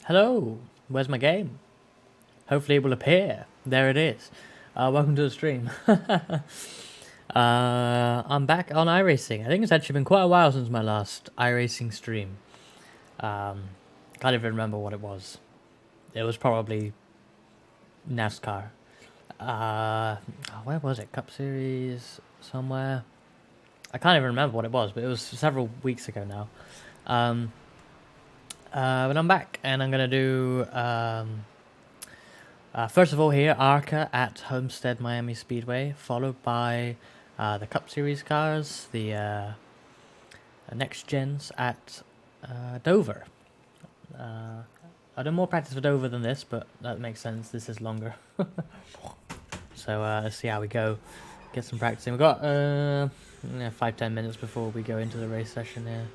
Hello, where's my game? Hopefully it will appear. There it is. Welcome to the stream. I'm back on iRacing. I think it's actually been quite a while since my last iRacing stream. Can't even remember what it was. It was probably NASCAR. Where was it? Cup Series somewhere? I can't even remember what it was, but it was several weeks ago now. But I'm back, and I'm going to do, first of all here, ARCA at Homestead Miami Speedway, followed by the Cup Series cars, the next gens at Dover. I do more practice for Dover than this, but that makes sense, this is longer. So let's see how we go, get some practicing. We've got 5-10 minutes before we go into the race session here,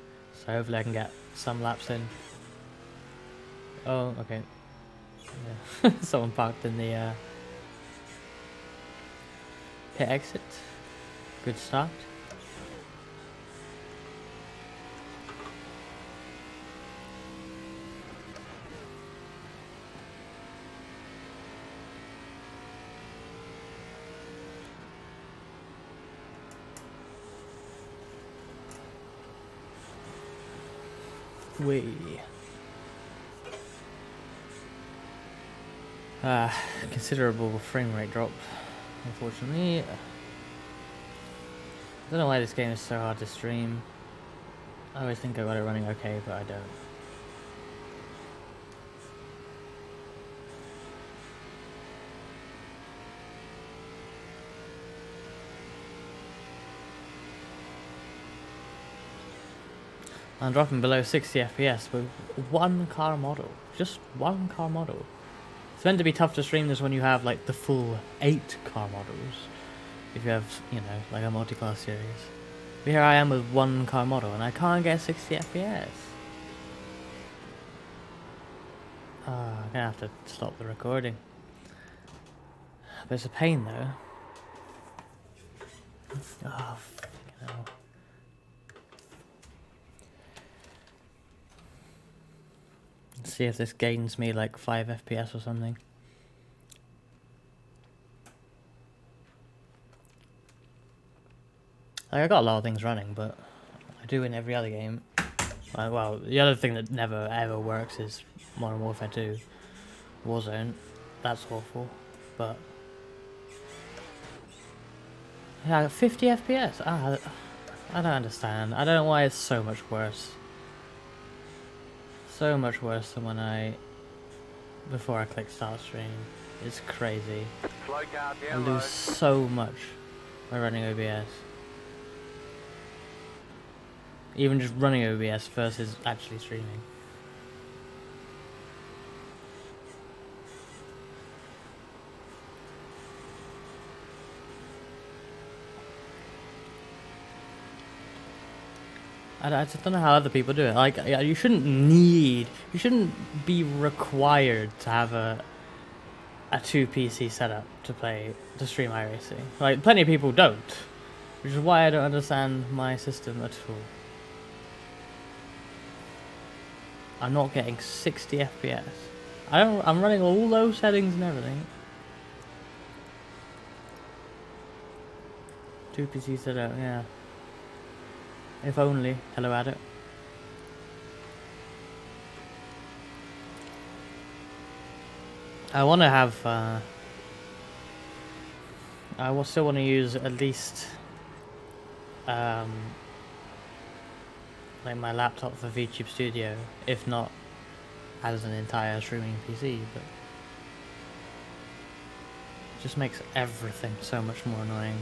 so hopefully I can get some laps in. Oh, okay. Yeah. Someone parked in the pit exit. Good start. Considerable frame rate drop, unfortunately. I don't know why this game is so hard to stream. I always think I got it running okay, but I don't. I'm dropping below 60 FPS with one car model. Just one car model. It's meant to be tough to stream this when you have like the full 8 car models. If you have, you know, like a multi-class series. But here I am with one car model and I can't get 60 FPS. I'm gonna have to stop the recording. But it's a pain though. Oh, fucking hell. Let's see if this gains me like 5 FPS or something. Like, I got a lot of things running, but I do in every other game. Well, the other thing that never ever works is Modern Warfare 2. Warzone. That's awful. But yeah, 50 FPS. I don't understand. I don't know why it's so much worse. So much worse than when before I click start stream. It's crazy. I lose so much by running OBS. Even just running OBS versus actually streaming. I just don't know how other people do it. Like, you shouldn't be required to have a 2 PC setup to stream iRacing. Like, plenty of people don't, which is why I don't understand my system at all. I'm not getting 60 FPS. I'm running all those settings and everything. 2 PC setup, yeah. If only. Hello, Adit. I want to have. I will still want to use at least, like my laptop for VTube Studio, if not as an entire streaming PC. But it just makes everything so much more annoying.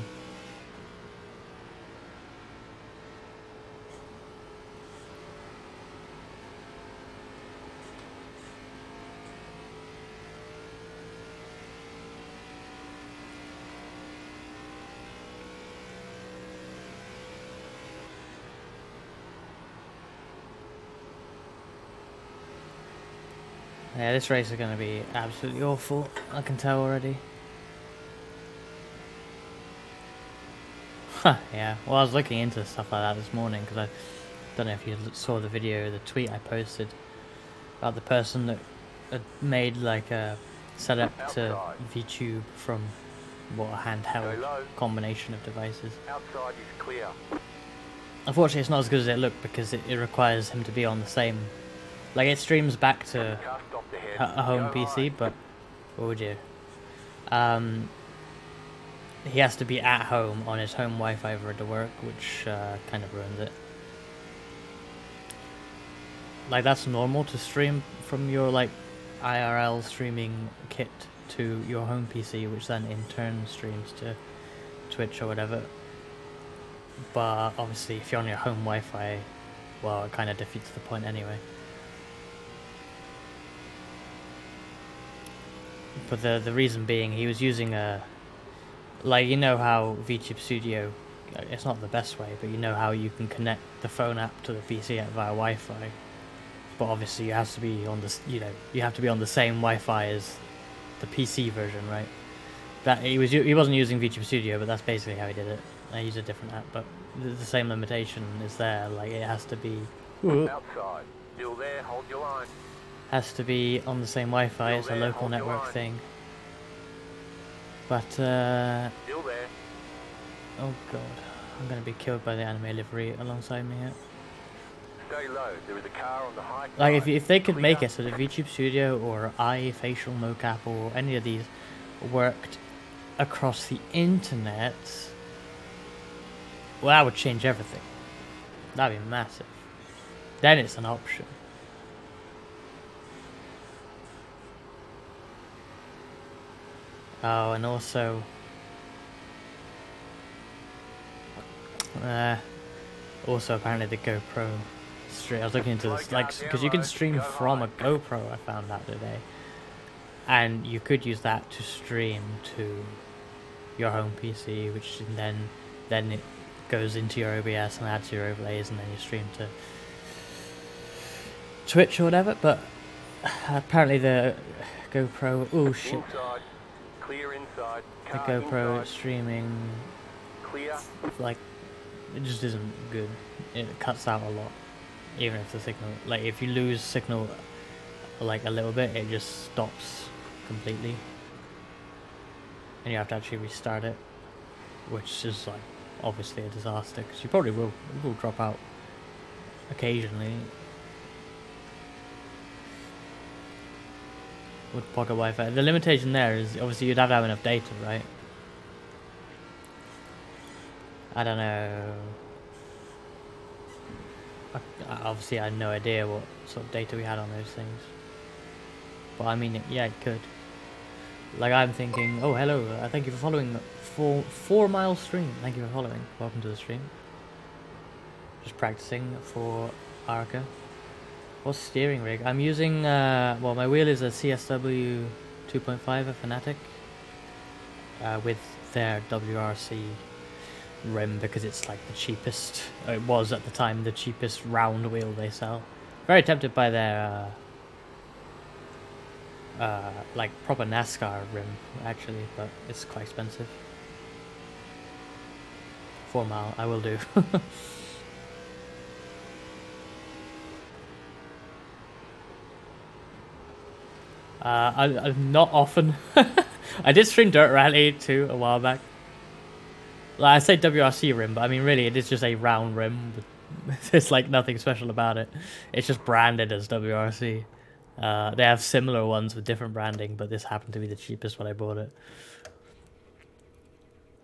Yeah, this race is going to be absolutely awful. I can tell already. Huh, yeah. Well, I was looking into stuff like that this morning because I don't know if you saw the video, the tweet I posted about the person that made like a setup to VTube from a handheld combination of devices. Outside is clear. Unfortunately, it's not as good as it looked because it requires him to be on the same. Like, it streams back to a home PC, but oh dear. He has to be at home on his home Wi-Fi for it to work, which kind of ruins it. Like, that's normal to stream from your like IRL streaming kit to your home PC, which then in turn streams to Twitch or whatever. But obviously, if you're on your home Wi-Fi, well, it kind of defeats the point anyway. But the reason being, he was using a, like, you know how VTube Studio, it's not the best way, but you know how you can connect the phone app to the PC via Wi-Fi. But obviously, you have to be on this, you have to be on the same Wi-Fi as the PC version, right? That he wasn't using VTube Studio, but that's basically how he did it. I use a different app, but the same limitation is there. Like, it has to be outside. Still there, hold your line. Has to be on the same Wi-Fi. It's a local network thing. But still there. Oh god, I'm gonna be killed by the anime livery alongside me here. Stay low. There is a car on the high side. Like, if they could make it so the VTube Studio or iFacial mocap or any of these worked across the internet, well, that would change everything. That'd be massive. Then it's an option. Oh, and also, apparently the GoPro stream. I was looking into this, like, because you can stream from a GoPro. I found out today, and you could use that to stream to your home PC, which then it goes into your OBS and adds your overlays, and then you stream to Twitch or whatever. But apparently the GoPro, oh shit. Clear inside. The GoPro streaming, Clear. like, it just isn't good. It cuts out a lot, even if the signal, like, if you lose signal like a little bit, it just stops completely, and you have to actually restart it, which is like obviously a disaster because you probably will drop out occasionally. With pocket Wi-Fi, the limitation there is obviously you'd have to have enough data, right? I don't know. Obviously, I had no idea what sort of data we had on those things. But I mean, yeah, it could. Like, I'm thinking, oh, hello, thank you for following 4 mile stream. Thank you for following. Welcome to the stream. Just practicing for ARCA. What's steering rig? I'm using, well, my wheel is a CSW 2.5, a Fanatic, with their WRC rim because it's like the cheapest. It was at the time the cheapest round wheel they sell. Very tempted by their, like, proper NASCAR rim, actually, but it's quite expensive. 4 mile, I will do. I'm not often. I did stream Dirt Rally too a while back. Like, I say WRC rim, but I mean really it is just a round rim. There's like nothing special about it. It's just branded as WRC. They have similar ones with different branding, but this happened to be the cheapest when I bought it.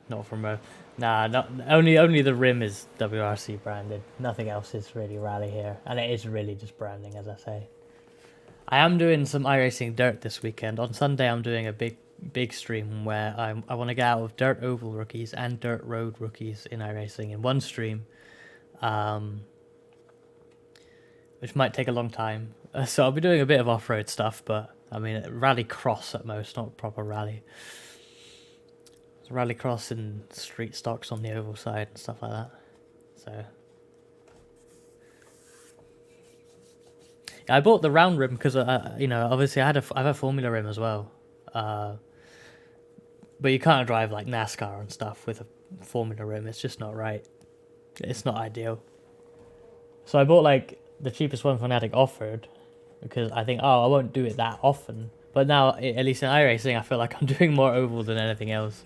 Not from a... Nah, not only the rim is WRC branded. Nothing else is really Rally here, and it is really just branding, as I say. I am doing some iRacing Dirt this weekend. On Sunday, I'm doing a big stream where I want to get out of Dirt Oval rookies and Dirt Road rookies in iRacing in one stream, which might take a long time. So I'll be doing a bit of off-road stuff, but I mean rally cross at most, not proper rally. It's rally cross and street stocks on the oval side and stuff like that. So. I bought the round rim because, obviously I have a Formula rim as well. But you can't drive like NASCAR and stuff with a Formula rim. It's just not right. It's not ideal. So I bought like the cheapest one Fanatic offered, because I think, oh, I won't do it that often. But now, at least in iRacing, I feel like I'm doing more oval than anything else.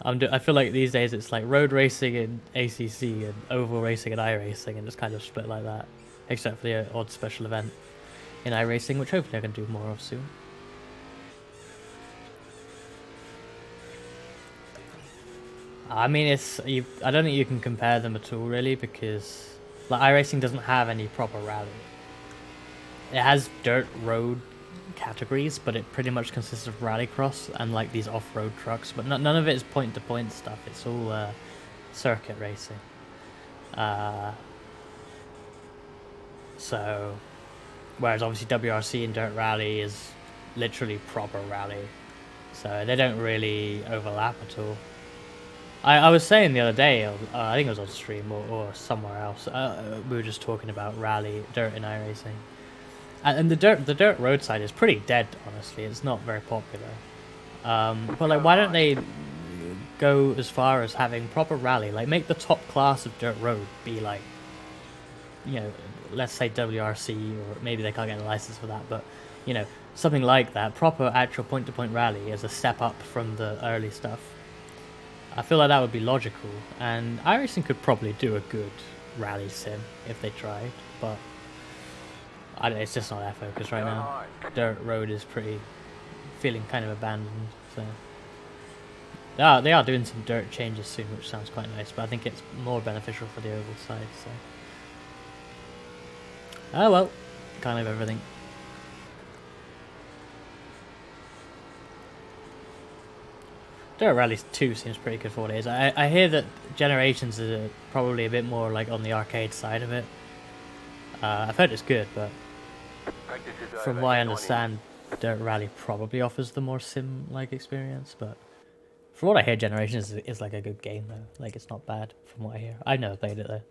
I feel like these days it's like road racing in ACC and oval racing and iRacing, and it's kind of split like that, except for the odd special event in iRacing, which hopefully I can do more of soon. I mean, I don't think you can compare them at all, really, because like iRacing doesn't have any proper rally. It has dirt road categories, but it pretty much consists of rallycross and like these off-road trucks. But none of it is point-to-point stuff. It's all circuit racing. So, whereas obviously WRC and dirt rally is literally proper rally, so they don't really overlap at all. I was saying the other day, I think it was on stream or somewhere else. We were just talking about rally dirt in iRacing. And the dirt road side is pretty dead, honestly. It's not very popular. But like, why don't they go as far as having proper rally? Like, make the top class of dirt road be like, you know, let's say WRC, or maybe they can't get a license for that, but you know, something like that. Proper actual point-to-point rally as a step up from the early stuff. I feel like that would be logical, and iRacing could probably do a good rally sim if they tried, but it's just not their focus right now. Dirt road is feeling kind of abandoned, so they are doing some dirt changes soon, which sounds quite nice, but I think it's more beneficial for the oval side, so. Oh well, can't have everything. Dirt Rally 2 seems pretty good for what it is. I hear that Generations is probably a bit more like on the arcade side of it. I've heard it's good, but from what I understand, Dirt Rally probably offers the more sim-like experience. But from what I hear, Generations is like a good game though. Like, it's not bad from what I hear. I've never played it though,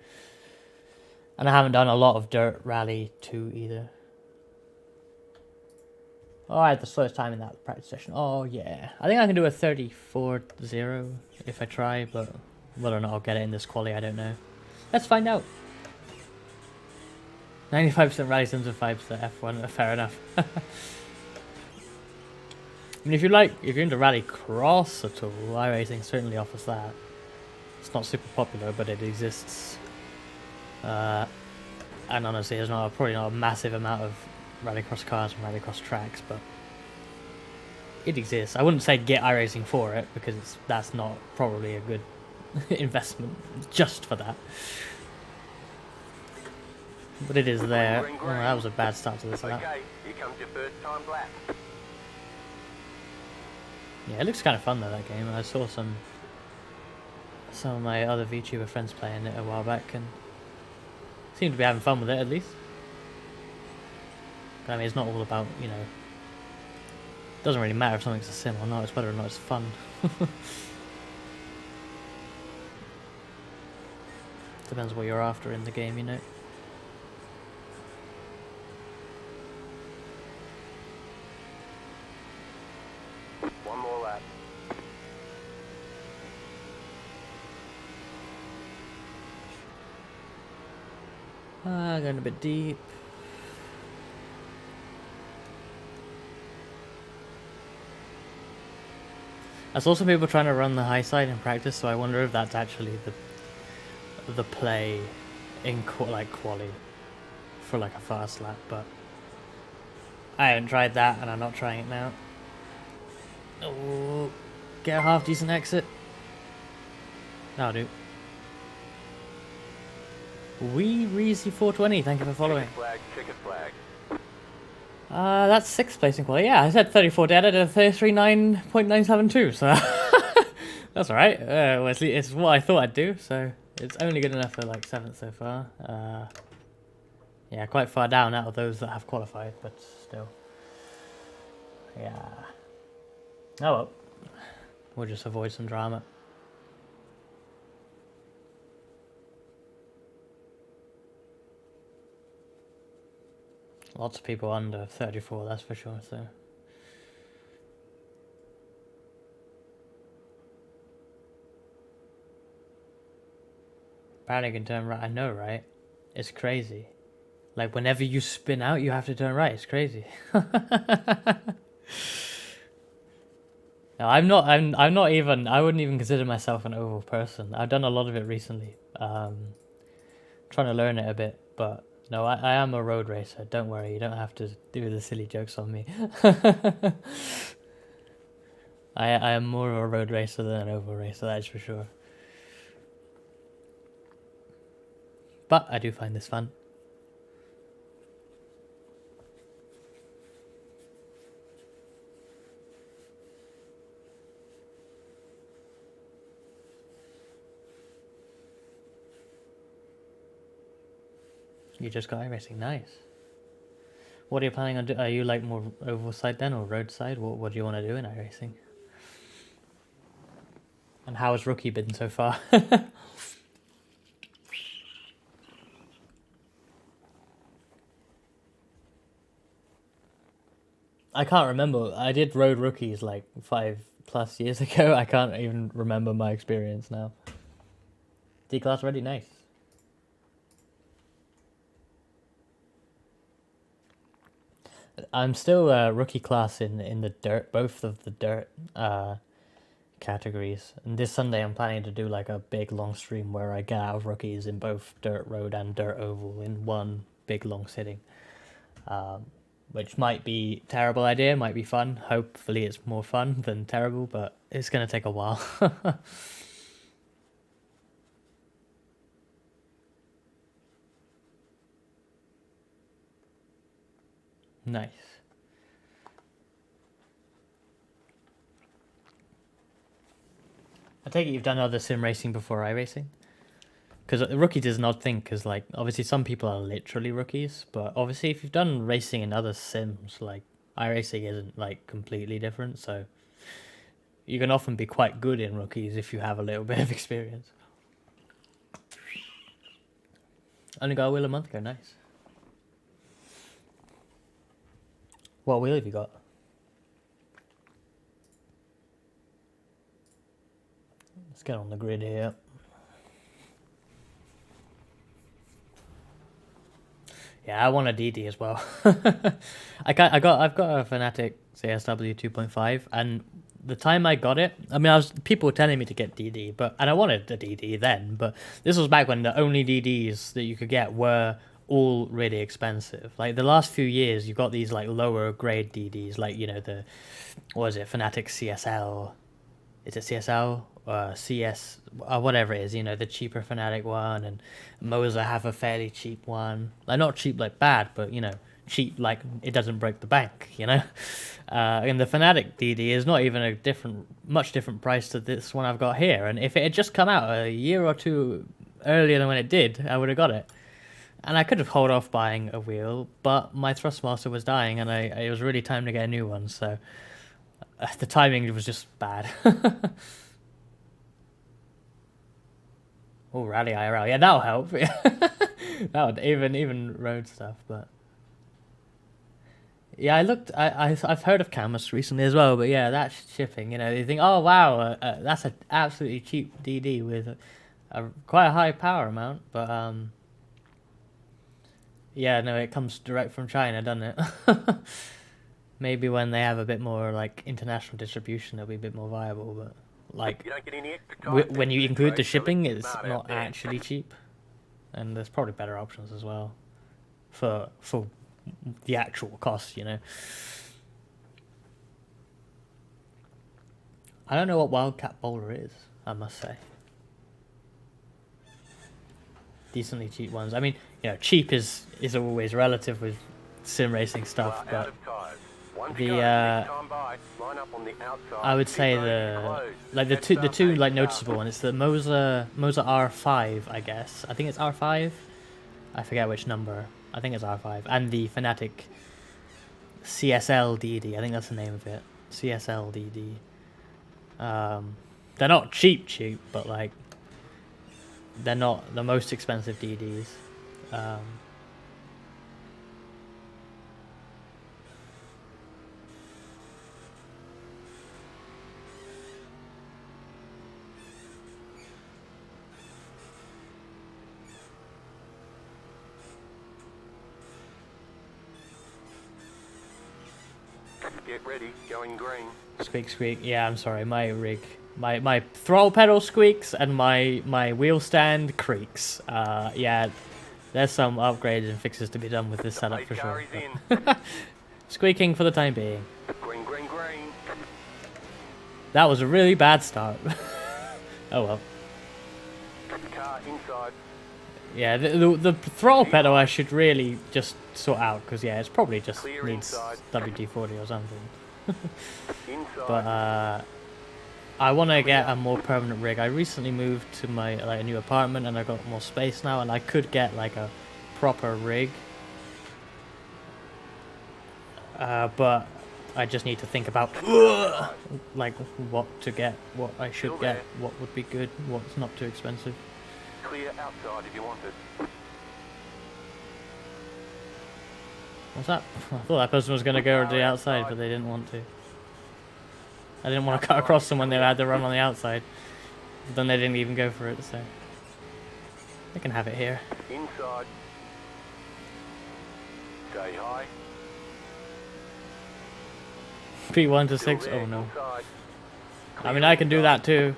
and I haven't done a lot of Dirt Rally 2 either. Oh, I had the slowest time in that practice session. Oh, yeah. I think I can do a 34.0 if I try, but whether or not I'll get it in this quali, I don't know. Let's find out. 95% rally sims and 5% F1. Fair enough. I mean, if you're into rally cross at all, iRacing certainly offers that. It's not super popular, but it exists. And honestly, there's probably not a massive amount of rallycross cars and rallycross tracks, but it exists. I wouldn't say get iRacing for it, because that's not probably a good investment just for that. But it is there. Oh, that was a bad start to this lap. Okay, here comes your first time lap. Yeah, it looks kind of fun though, that game. I saw some of my other VTuber friends playing it a while back, and seemed to be having fun with it at least. I mean, it's not all about, you know, it doesn't really matter if something's a sim or not, it's whether or not it's fun. Depends what you're after in the game, you know. One more lap. Going a bit deep. I saw some people trying to run the high side in practice, so I wonder if that's actually the play in quali for like a fast lap, but I haven't tried that and I'm not trying it now. Oh, get a half decent exit. That'll do. Wee Reezy 420, thank you for following. Checkered flag. That's 6th place in quality. Yeah, I said 34 dead. I did a 33.972, so that's alright. Well, it's what I thought I'd do, so it's only good enough for like 7th so far. Yeah, quite far down out of those that have qualified, but still. Yeah. Oh well. We'll just avoid some drama. Lots of people under 34, that's for sure, so. Apparently you can turn right, I know, right? It's crazy. Like whenever you spin out, you have to turn right. It's crazy. No, I'm not. I'm not even. I wouldn't even consider myself an oval person. I've done a lot of it recently. Trying to learn it a bit, but no, I am a road racer. Don't worry. You don't have to do the silly jokes on me. I am more of a road racer than an oval racer. That's for sure. But I do find this fun. You just got iRacing, nice. What are you planning on doing? Are you like more oval side then, or road side? What do you want to do in iRacing? And how has rookie been so far? I can't remember. I did road rookies like 5+ years ago. I can't even remember my experience now. D class already, nice. I'm still rookie class in the dirt, both of the dirt categories. And this Sunday I'm planning to do like a big long stream where I get out of rookies in both dirt road and dirt oval in one big long sitting. Which might be a terrible idea, might be fun. Hopefully it's more fun than terrible, but it's going to take a while. Nice. I take it you've done other sim racing before iRacing? Because rookies is an odd thing, because like obviously some people are literally rookies, but obviously if you've done racing in other sims, like iRacing isn't like completely different, so you can often be quite good in rookies if you have a little bit of experience. Only got a wheel a month ago, nice. What wheel have you got? Let's get on the grid here. Yeah, I want a DD as well. I've got a Fnatic CSW 2.5, and the time I got it, I mean, people were telling me to get DD, and I wanted the DD then, but this was back when the only DDs that you could get were all really expensive. Like the last few years, you've got these like lower grade DDs, like what is it, Fnatic CSL? Is it CSL? CS, whatever it is, the cheaper Fnatic one, and Moza have a fairly cheap one. Like, not cheap like bad, but, cheap like it doesn't break the bank, and the Fnatic DD is not even a much different price to this one I've got here, and if it had just come out a year or two earlier than when it did, I would have got it. And I could have held off buying a wheel, but my Thrustmaster was dying, and it was really time to get a new one, so the timing was just bad. Oh, rally IRL, yeah, that'll help. That would even road stuff, but yeah, I've heard of Camus recently as well, but yeah, that's shipping. You think, oh wow, that's an absolutely cheap DD with quite a high power amount, but yeah, no, it comes direct from China, doesn't it? Maybe when they have a bit more like international distribution, it'll be a bit more viable, but. Like, You don't get any extra time when you include the so shipping, let's be it's smart out not there. actually cheap, and there's probably better options as well for the actual cost. I don't know what Wildcat Bowler is, I must say. Decently cheap ones. I mean, cheap is always relative with sim racing You stuff, are out but of tyres. One to the go. Next time by, line up on the outside. I would say Pit road is closed. the Head two start, like mate, noticeable one. It's the Moza R5, I guess. I think it's R5. I forget which number. I think it's R5, and the Fnatic CSL DD. I think that's the name of it. CSL DD. They're not cheap, but like they're not the most expensive DDs. Get ready, going green. Squeak, squeak. Yeah, I'm sorry. My rig, my throttle pedal squeaks and my wheel stand creaks. Yeah, there's some upgrades and fixes to be done with this The setup pace for car sure. is but- in. Squeaking for the time being. Green, green, green. That was a really bad start. Oh well. Car inside. Yeah, the throttle pedal I should really just sort out because yeah, it's probably just Clear needs inside. WD-40 or something. Inside. But I want to get a more permanent rig. I recently moved to my a new apartment and I got more space now, and I could get like a proper rig. But I just need to think about like what to get, what I should Still get, there. what would be good, what's not too expensive. Clear outside if you want it. What's that? I thought that person was going to go to the outside, but they didn't want to. I didn't want to cut across them when they had to run on the outside. But then they didn't even go for it, so they can have it here. Inside. Stay high. P1 to Still 6. there, Oh no. inside. I Clear mean, I can do inside. that too.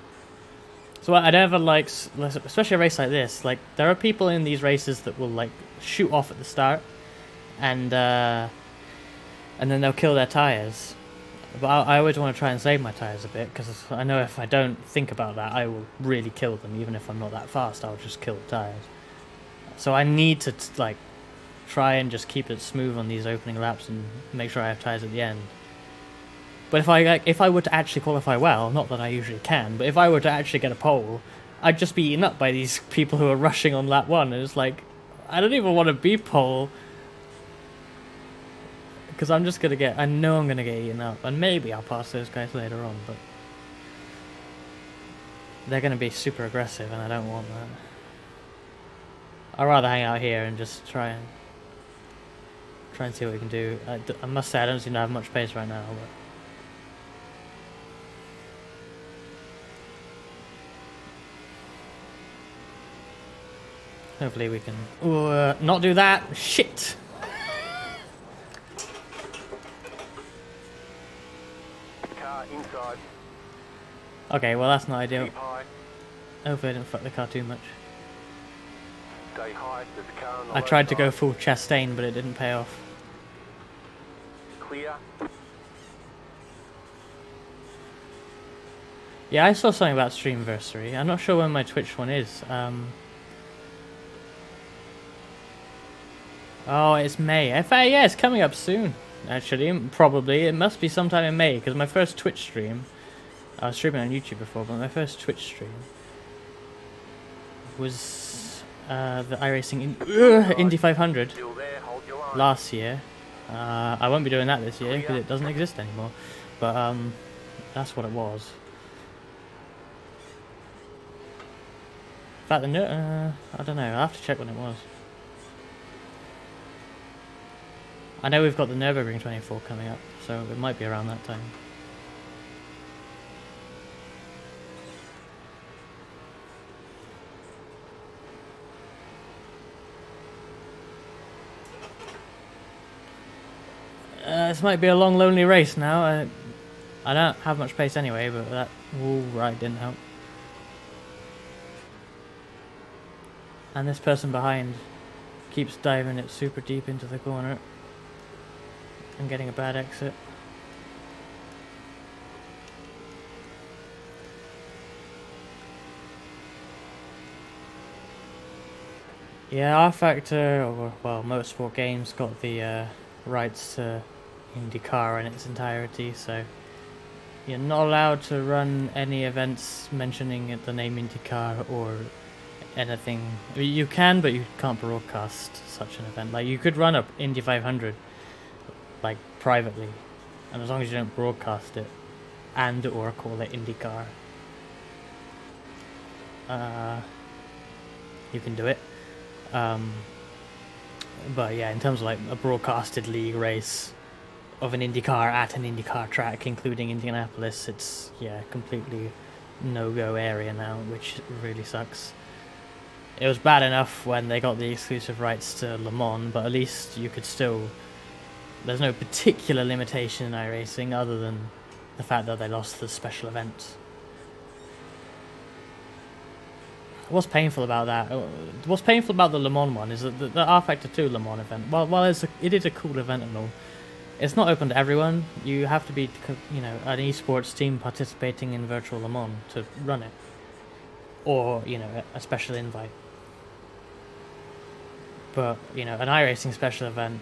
So I never like, especially a race like this. Like there are people in these races that will like shoot off at the start, and then they'll kill their tires. But I always want to try and save my tires a bit because I know if I don't think about that, I will really kill them. Even if I'm not that fast, I'll just kill the tires. So I need to like try and just keep it smooth on these opening laps and make sure I have tires at the end. But if I were to actually qualify well, not that I usually can, but if I were to actually get a pole, I'd just be eaten up by these people who are rushing on lap 1, and it's like, I don't even want to be pole, because I'm just gonna I know I'm gonna get eaten up, and maybe I'll pass those guys later on, but they're gonna be super aggressive, and I don't want that. I'd rather hang out here and just try and see what we can do. I must say I don't seem to have much pace right now, but hopefully we can not do that. Shit. Car inside. Okay, well that's not ideal. Keep high. Hopefully I didn't fuck the car too much. Stay high. There's a car on the I low tried to go side. full Chastain, but it didn't pay off. Clear. Yeah, I saw something about Streamversary. I'm not sure when my Twitch one is. Oh, it's May. Yeah, it's coming up soon. Actually, probably. It must be sometime in May, because my first Twitch stream... I was streaming on YouTube before, but my first Twitch stream was the iRacing Indy 500 Still there. Hold your line. last year. I won't be doing that this year, because it doesn't exist anymore. But that's what it was. In fact, I don't know. I'll have to check when it was. I know we've got the Nürburgring 24 coming up, so it might be around that time. This might be a long, lonely race now. I don't have much pace anyway, but that wall ride didn't help. And this person behind keeps diving it super deep into the corner and getting a bad exit. Yeah, R Factor, or well, Motorsport Games got the rights to IndyCar in its entirety, so you're not allowed to run any events mentioning the name IndyCar or anything. You can, but you can't broadcast such an event. Like, you could run a Indy 500 like privately, and as long as you don't broadcast it and or call it IndyCar, you can do it. But yeah, in terms of like a broadcasted league race of an IndyCar at an IndyCar track, including Indianapolis, it's completely no-go area now, which really sucks. It was bad enough when they got the exclusive rights to Le Mans, but at least you could still There's no particular limitation in iRacing other than the fact that they lost the special event. What's painful about that? What's painful about the Le Mans one is that the R Factor 2 Le Mans event, while it is a cool event and all, it's not open to everyone. You have to be, you know, an esports team participating in virtual Le Mans to run it, or you know, a special invite. But you know, an iRacing special event,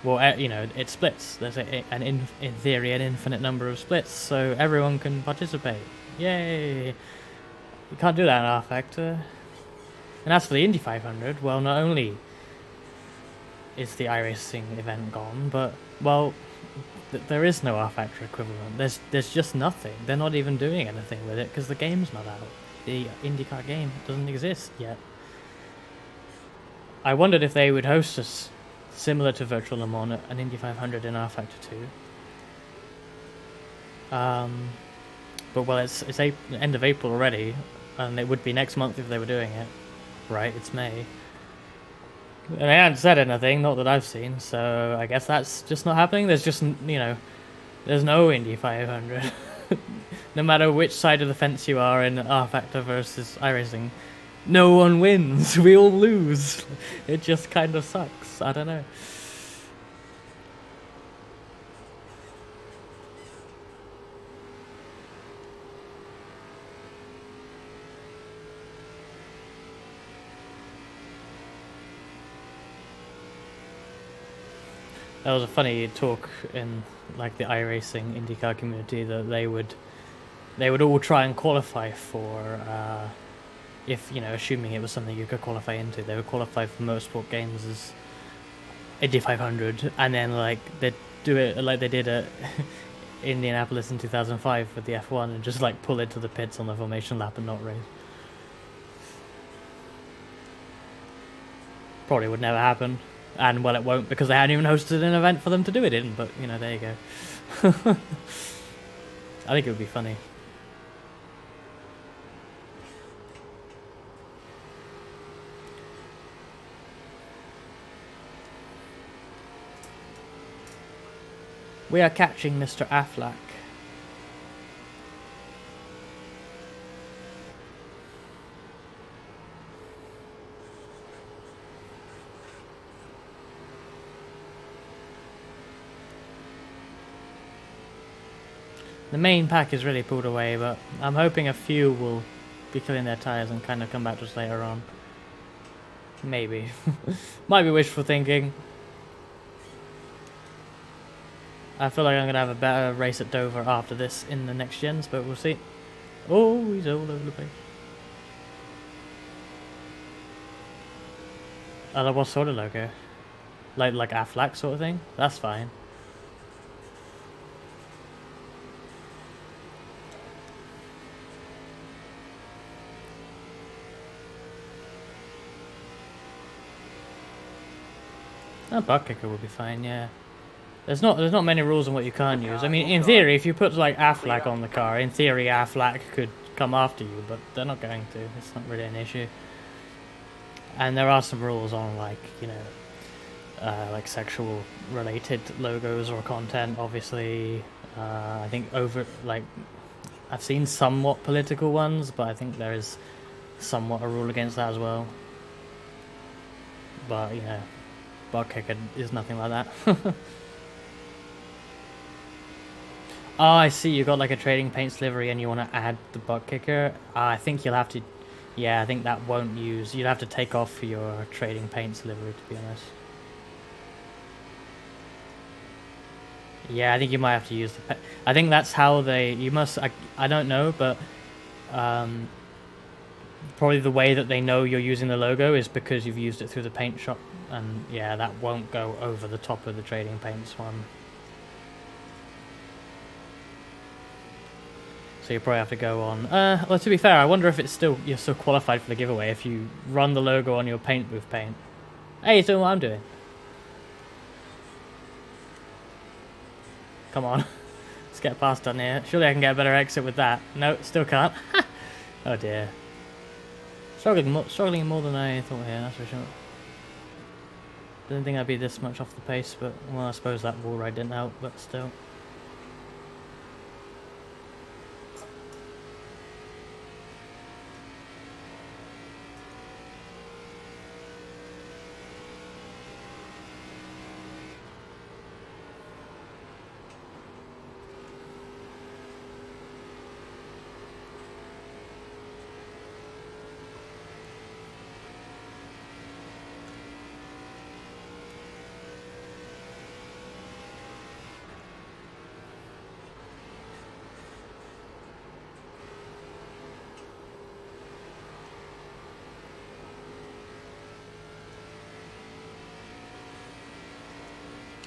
well, you know, it splits. There's in theory an infinite number of splits, so everyone can participate. Yay! You can't do that in R Factor. And as for the Indy 500, well, not only is the iRacing event gone, but, well, there is no R Factor equivalent. There's just nothing. They're not even doing anything with it because the game's not out. The IndyCar game doesn't exist yet. I wondered if they would host us similar to Virtual Le Mans, an Indy 500 in R Factor 2. But well, it's end of April already, and it would be next month if they were doing it. Right, it's May. And they haven't said anything, not that I've seen, so I guess that's just not happening. There's just, you know, there's no Indy 500. No matter which side of the fence you are in R Factor versus iRacing, no one wins. We all lose. It just kind of sucks. I don't know. That was a funny talk in like the iRacing IndyCar community that they would all try and qualify for, if, you know, assuming it was something you could qualify into, they would qualify for motorsport games as Indy 500, and then like they'd do it like they did at Indianapolis in 2005 with the F1 and just like pull into the pits on the formation lap and not race. Probably would never happen. And, well, it won't because they hadn't even hosted an event for them to do it in, but, you know, there you go. I think it would be funny. We are catching Mr. Affleck. The main pack is really pulled away, but I'm hoping a few will be killing their tyres and kind of come back to us later on. Maybe. Might be wishful thinking. I feel like I'm going to have a better race at Dover after this in the next gens, but we'll see. Oh, he's all over the place. What sort of logo? Like Affleck sort of thing? That's fine. A butt kicker would be fine, yeah. There's not many rules on what you can't use. I mean, in theory, if you put like Affleck on the car, in theory Affleck could come after you, but they're not going to. It's not really an issue. And there are some rules on like, you know, like sexual related logos or content, obviously. I think I've seen somewhat political ones, but I think there is somewhat a rule against that as well. But, you know, butt kicker is nothing like that. Oh, I see, you got like a trading paints livery and you want to add the butt kicker. I think you'll have to, yeah, I think that won't use, you'd have to take off your trading paints livery, to be honest. Yeah, I think you might have to use the, I think that's how you must, I don't know, but probably the way that they know you're using the logo is because you've used it through the paint shop, and yeah, that won't go over the top of the trading paints one. So you probably have to go on. Well, to be fair, I wonder if you're still qualified for the giveaway if you run the logo on your paint booth paint. Hey, he's doing what I'm doing. Come on, let's get past down here. Surely I can get a better exit with that. No, still can't. Oh dear. Struggling more than I thought here, that's for sure. Didn't think I'd be this much off the pace, but well, I suppose that wall ride didn't help, but still.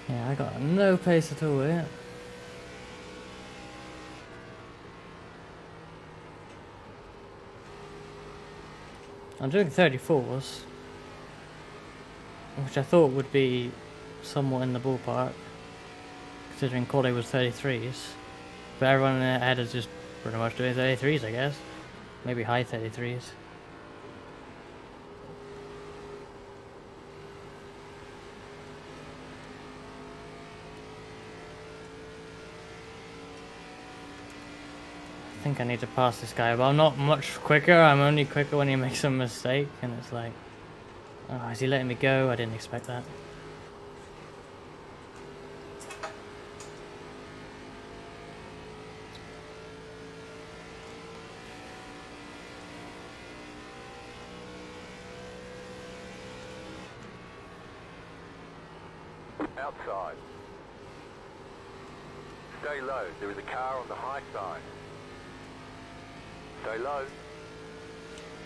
Yeah, I got no pace at all here. I'm doing 34s, which I thought would be somewhat in the ballpark, considering Corday was 33s. But everyone ahead is just pretty much doing 33s, I guess. Maybe high 33s. I think I need to pass this guy, but I'm not much quicker. I'm only quicker when he makes a mistake, and it's like, oh, is he letting me go? I didn't expect that. Outside. Stay low. There is a car on the high side. Stay low.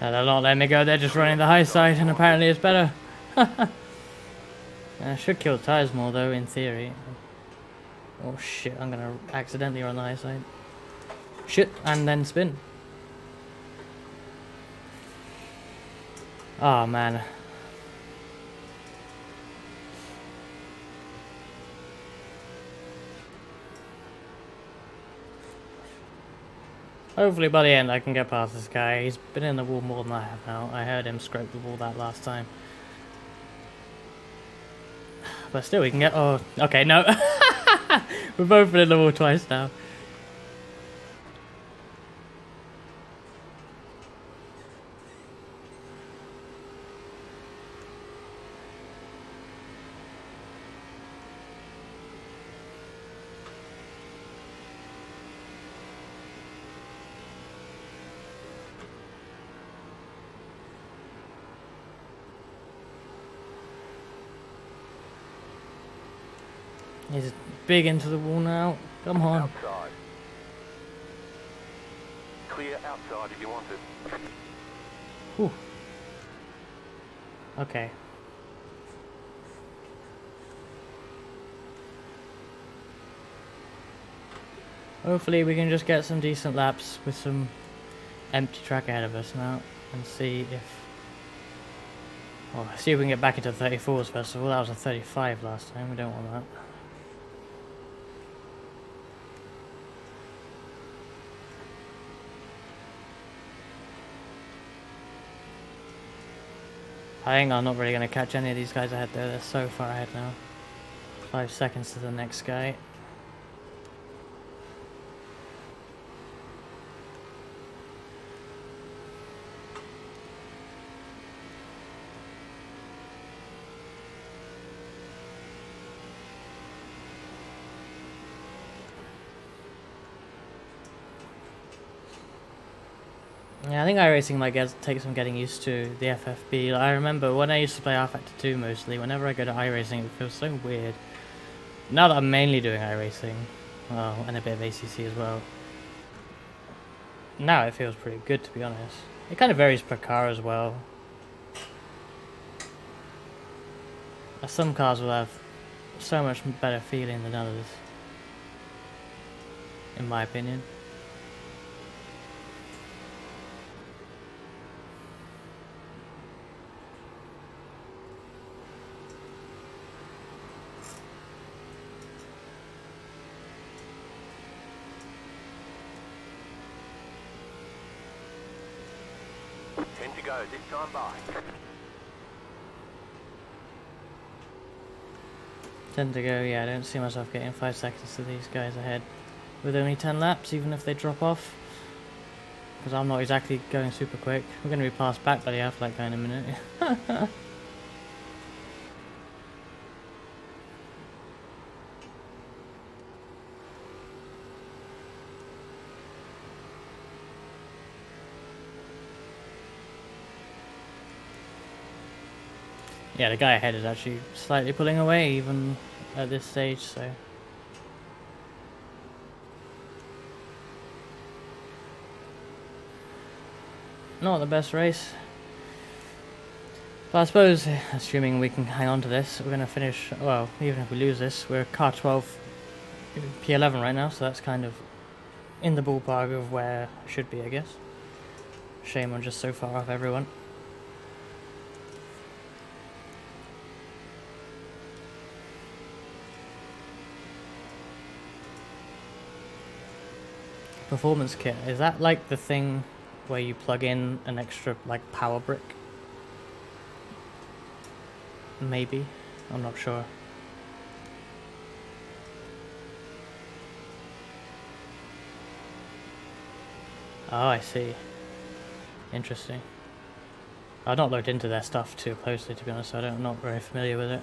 No, they're not letting me go. They're just running the high side, and apparently it's better. I should kill the tires more, though, in theory. Oh shit, I'm gonna accidentally run the high side. Shit, and then spin. Oh man. Hopefully by the end I can get past this guy. He's been in the wall more than I have now. I heard him scrape the wall that last time. But still, we can get... Oh, okay, no. We've both been in the wall twice now. He's big into the wall now. Come on. Outside. Clear outside if you want it. Whew. Okay. Hopefully we can just get some decent laps with some empty track ahead of us now and see if... Oh, see if we can get back into 34s first of all. That was a 35 last time. We don't want that. I think I'm not really going to catch any of these guys ahead though, they're so far ahead now. 5 seconds to the next guy. Yeah, I think iRacing might take some getting used to, the FFB. I remember when I used to play R Factor 2 mostly, whenever I go to iRacing it feels so weird. Now that I'm mainly doing iRacing, well, and a bit of ACC as well, now it feels pretty good to be honest. It kind of varies per car as well. Some cars will have so much better feeling than others, in my opinion. To go this time by. Tend to go, yeah, I don't see myself getting 5 seconds to these guys ahead with only 10 laps, even if they drop off. Because I'm not exactly going super quick. We're going to be passed back by the Affleck guy in a minute. Yeah, the guy ahead is actually slightly pulling away even at this stage, so... Not the best race. But I suppose, assuming we can hang on to this, we're going to finish... Well, even if we lose this, we're car 12, P11 right now, so that's kind of in the ballpark of where I should be, I guess. Shame I'm just so far off everyone. Performance kit, is that like the thing where you plug in an extra like power brick? Maybe, I'm not sure. Oh, I see. Interesting. I've not looked into their stuff too closely, to be honest, so I'm not very familiar with it.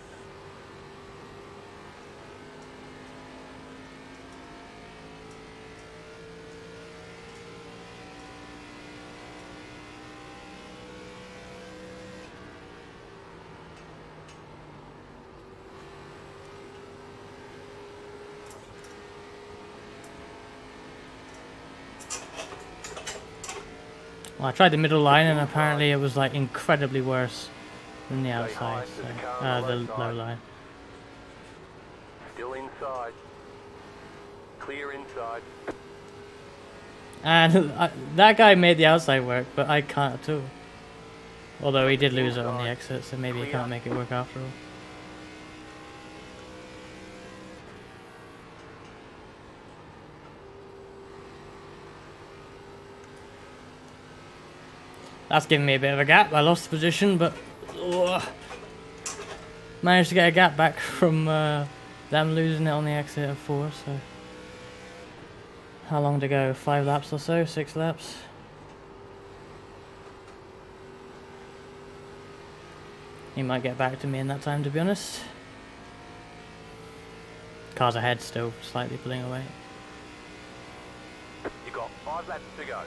Well, I tried the middle line and apparently it was like incredibly worse than the outside, so, the low line. Still inside. Clear inside. And that guy made the outside work, but I can't at all. Although he did lose it on the exit, so maybe he can't make it work after all. That's giving me a bit of a gap. I lost the position, but managed to get a gap back from them losing it on the exit of 4. So how long to go? 5 laps or so? 6 laps? He might get back to me in that time, to be honest. Cars ahead still slightly pulling away. You got 5 laps to go.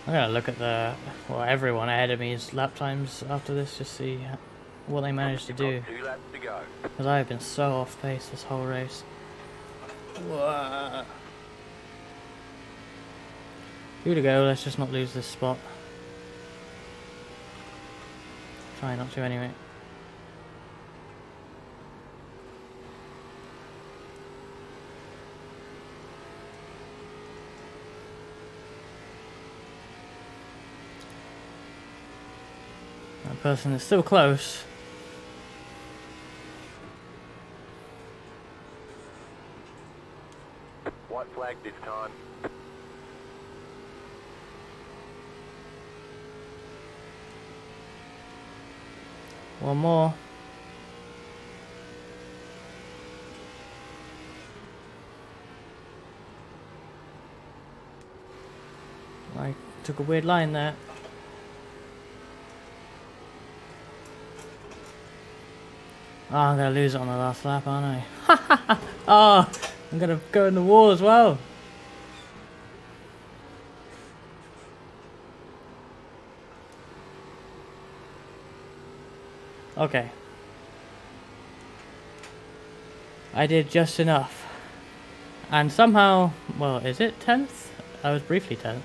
I'm gonna look at everyone ahead of me's lap times after this, just see what they managed to do. 2 laps to go. Because I have been so off pace this whole race. Whoa. 2 to go, let's just not lose this spot. Try not to anyway. That person is still close. White flag This time. One more. I took a weird line there. Oh, I'm gonna lose it on the last lap, aren't I? Oh, I'm gonna go in the wall as well. Okay. I did just enough. And somehow, well, is it 10th? I was briefly 10th.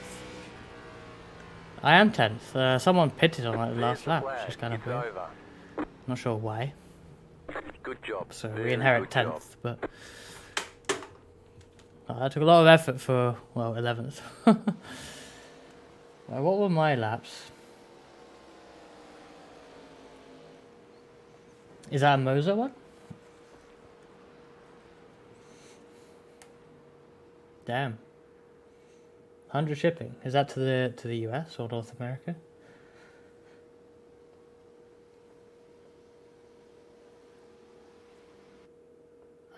I am 10th. Someone pitted on like the There's last the lap, flag. which is kind of It's weird. over. Not sure why. Good job. So we Very inherit good job. 10th, but that took a lot of effort for, well, 11th. What were my laps? Is that a Moser one? Damn. 100 shipping. Is that to the US or North America?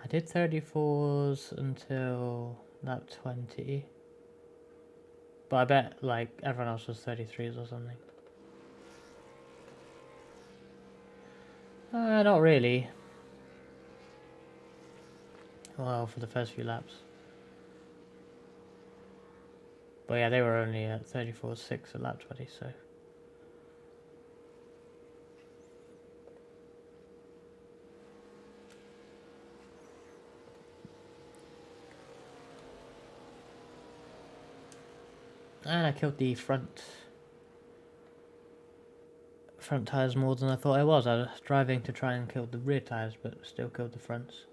I did 34s until lap 20. But I bet like everyone else was 33s or something. Not really. Well, for the first few laps. But yeah, they were only at 34.6 at lap 20, so. And I killed the front tyres more than I thought I was. I was driving to try and kill the rear tyres, but still killed the fronts.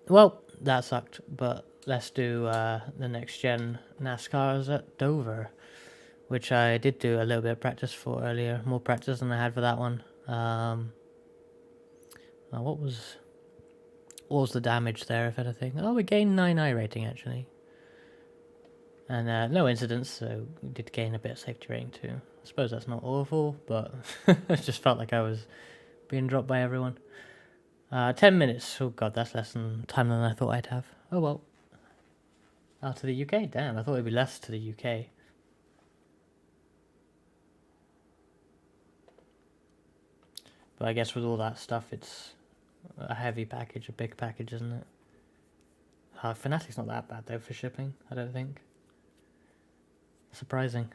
Well, that sucked, but let's do the next gen NASCARs at Dover, which I did do a little bit of practice for earlier, more practice than I had for that one. What was the damage there, if anything? Oh, we gained 9i rating actually, and no incidents, so we did gain a bit of safety rating too. I suppose that's not awful, but it just felt like I was being dropped by everyone. 10 minutes. Oh god, that's less time than I thought I'd have. Oh well. Oh, to the UK? Damn, I thought it'd be less to the UK. But I guess with all that stuff, it's a heavy package, a big package, isn't it? Fanatic's not that bad though for shipping, I don't think. Surprising.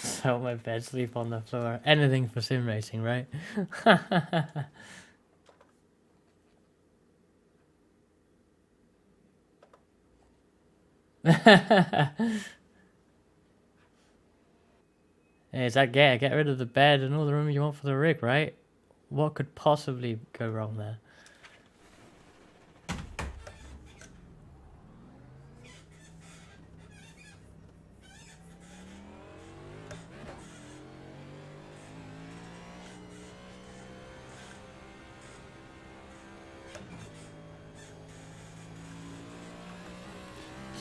So my bed, sleep on the floor. Anything for sim racing, right? Is that get rid of the bed and all the room you want for the rig, right? What could possibly go wrong there?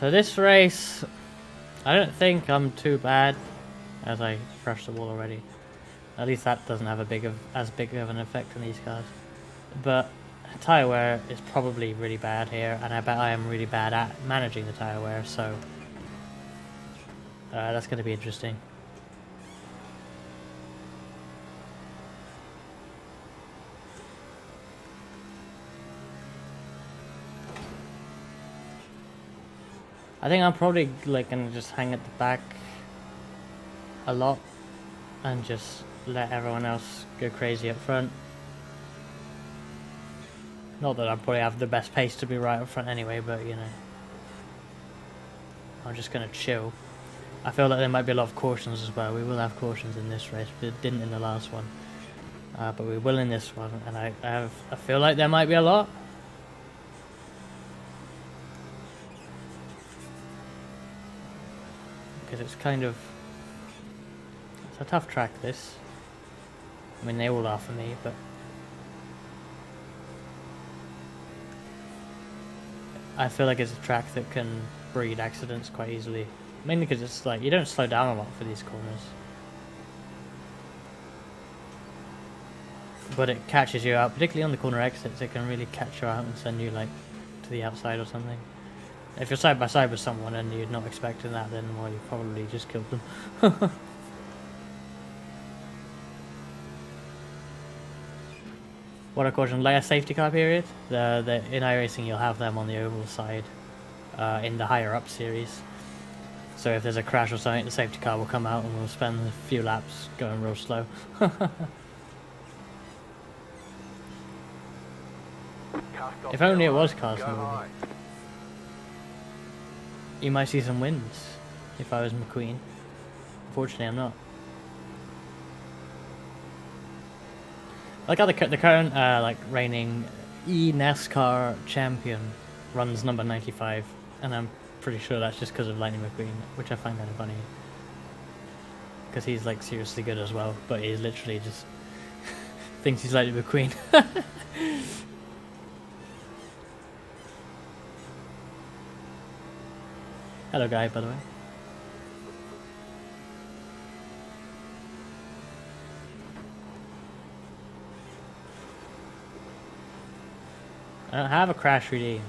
So this race, I don't think I'm too bad, as I crashed the wall already. At least that doesn't have as big of an effect on these cars. But tyre wear is probably really bad here, and I bet I am really bad at managing the tyre wear, so that's going to be interesting. I think I'm probably like gonna just hang at the back a lot and just let everyone else go crazy up front. Not that I probably have the best pace to be right up front anyway, but you know, I'm just gonna chill. I feel like there might be a lot of cautions as well. We will have cautions in this race, but it didn't in the last one. But we will in this one, and I feel like there might be a lot. Because it's kind of... It's a tough track, this. I mean, they all are for me, but... I feel like it's a track that can breed accidents quite easily. Mainly because it's like, you don't slow down a lot for these corners. But it catches you out, particularly on the corner exits, it can really catch you out and send you like to the outside or something. If you're side by side with someone and you're not expecting that, then well, you probably just killed them. What I caution, like a safety car period. In iRacing you'll have them on the oval side in the higher up series. So if there's a crash or something, the safety car will come out and we'll spend a few laps going real slow. If only it was cars moving. You might see some wins if I was McQueen. Unfortunately, I'm not. Like how the current like reigning NASCAR champion runs number 95, and I'm pretty sure that's just because of Lightning McQueen, which I find kind of funny. Because he's like seriously good as well, but he's literally just thinks he's Lightning McQueen. Hello, guy, by the way. I don't have a crash redeem.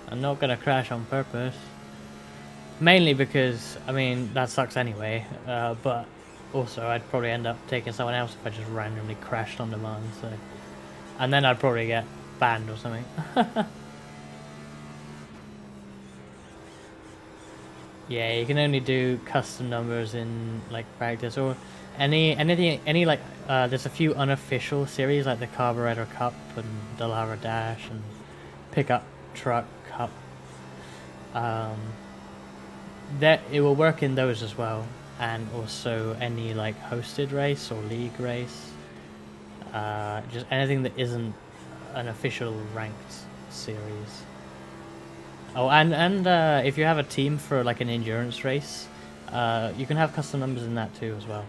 I'm not gonna crash on purpose. Mainly because, I mean, that sucks anyway, but also I'd probably end up taking someone else if I just randomly crashed on demand, so... And then I'd probably get banned or something. Yeah, you can only do custom numbers in like practice or any like there's a few unofficial series like the Carburetor Cup and Dallara Dash and Pickup Truck Cup. That it will work in those as well, and also any like hosted race or league race. Just anything that isn't an official ranked series. Oh, and if you have a team for like an endurance race, you can have custom numbers in that too as well.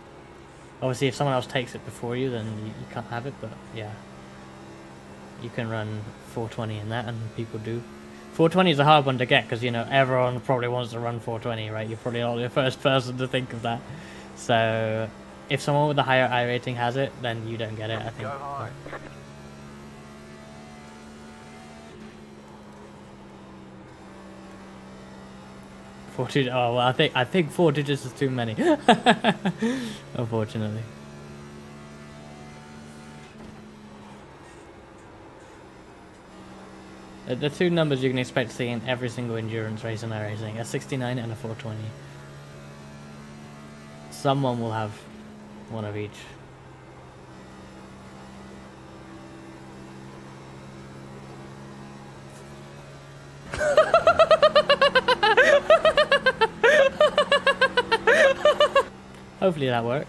Obviously, if someone else takes it before you, then you can't have it, but yeah. You can run 420 in that, and people do. 420 is a hard one to get, because, you know, everyone probably wants to run 420, right? You're probably not the first person to think of that. So, if someone with a higher I rating has it, then you don't get it, I think. Go high. Oh, well, I think 4 digits is too many. Unfortunately. The two numbers you can expect to see in every single endurance race in iRacing, a 69 and a 420. Someone will have one of each. Hopefully that worked.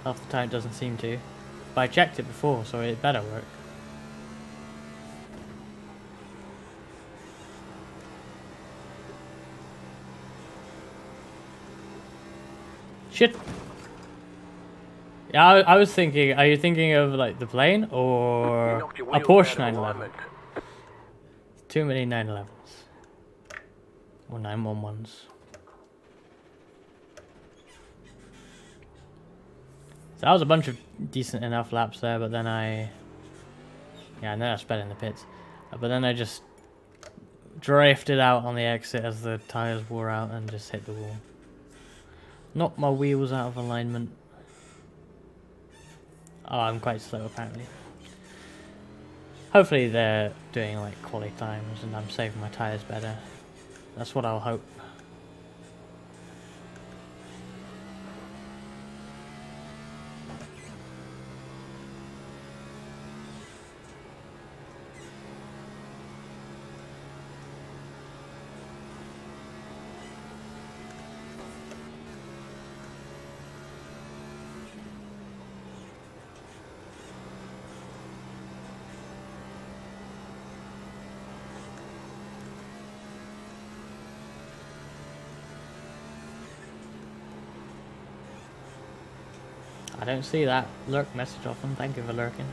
Half the time it doesn't seem to. But I checked it before, so it better work. Shit! Yeah, I was thinking, are you thinking of like the plane or a Porsche 911? Too many 911s. Or 911s. So that was a bunch of decent enough laps there, but then I sped in the pits. But then I just drifted out on the exit as the tyres wore out and just hit the wall. Knocked my wheels out of alignment. Oh, I'm quite slow apparently. Hopefully they're doing like quality times and I'm saving my tyres better. That's what I'll hope. I don't see that lurk message often. Thank you for lurking.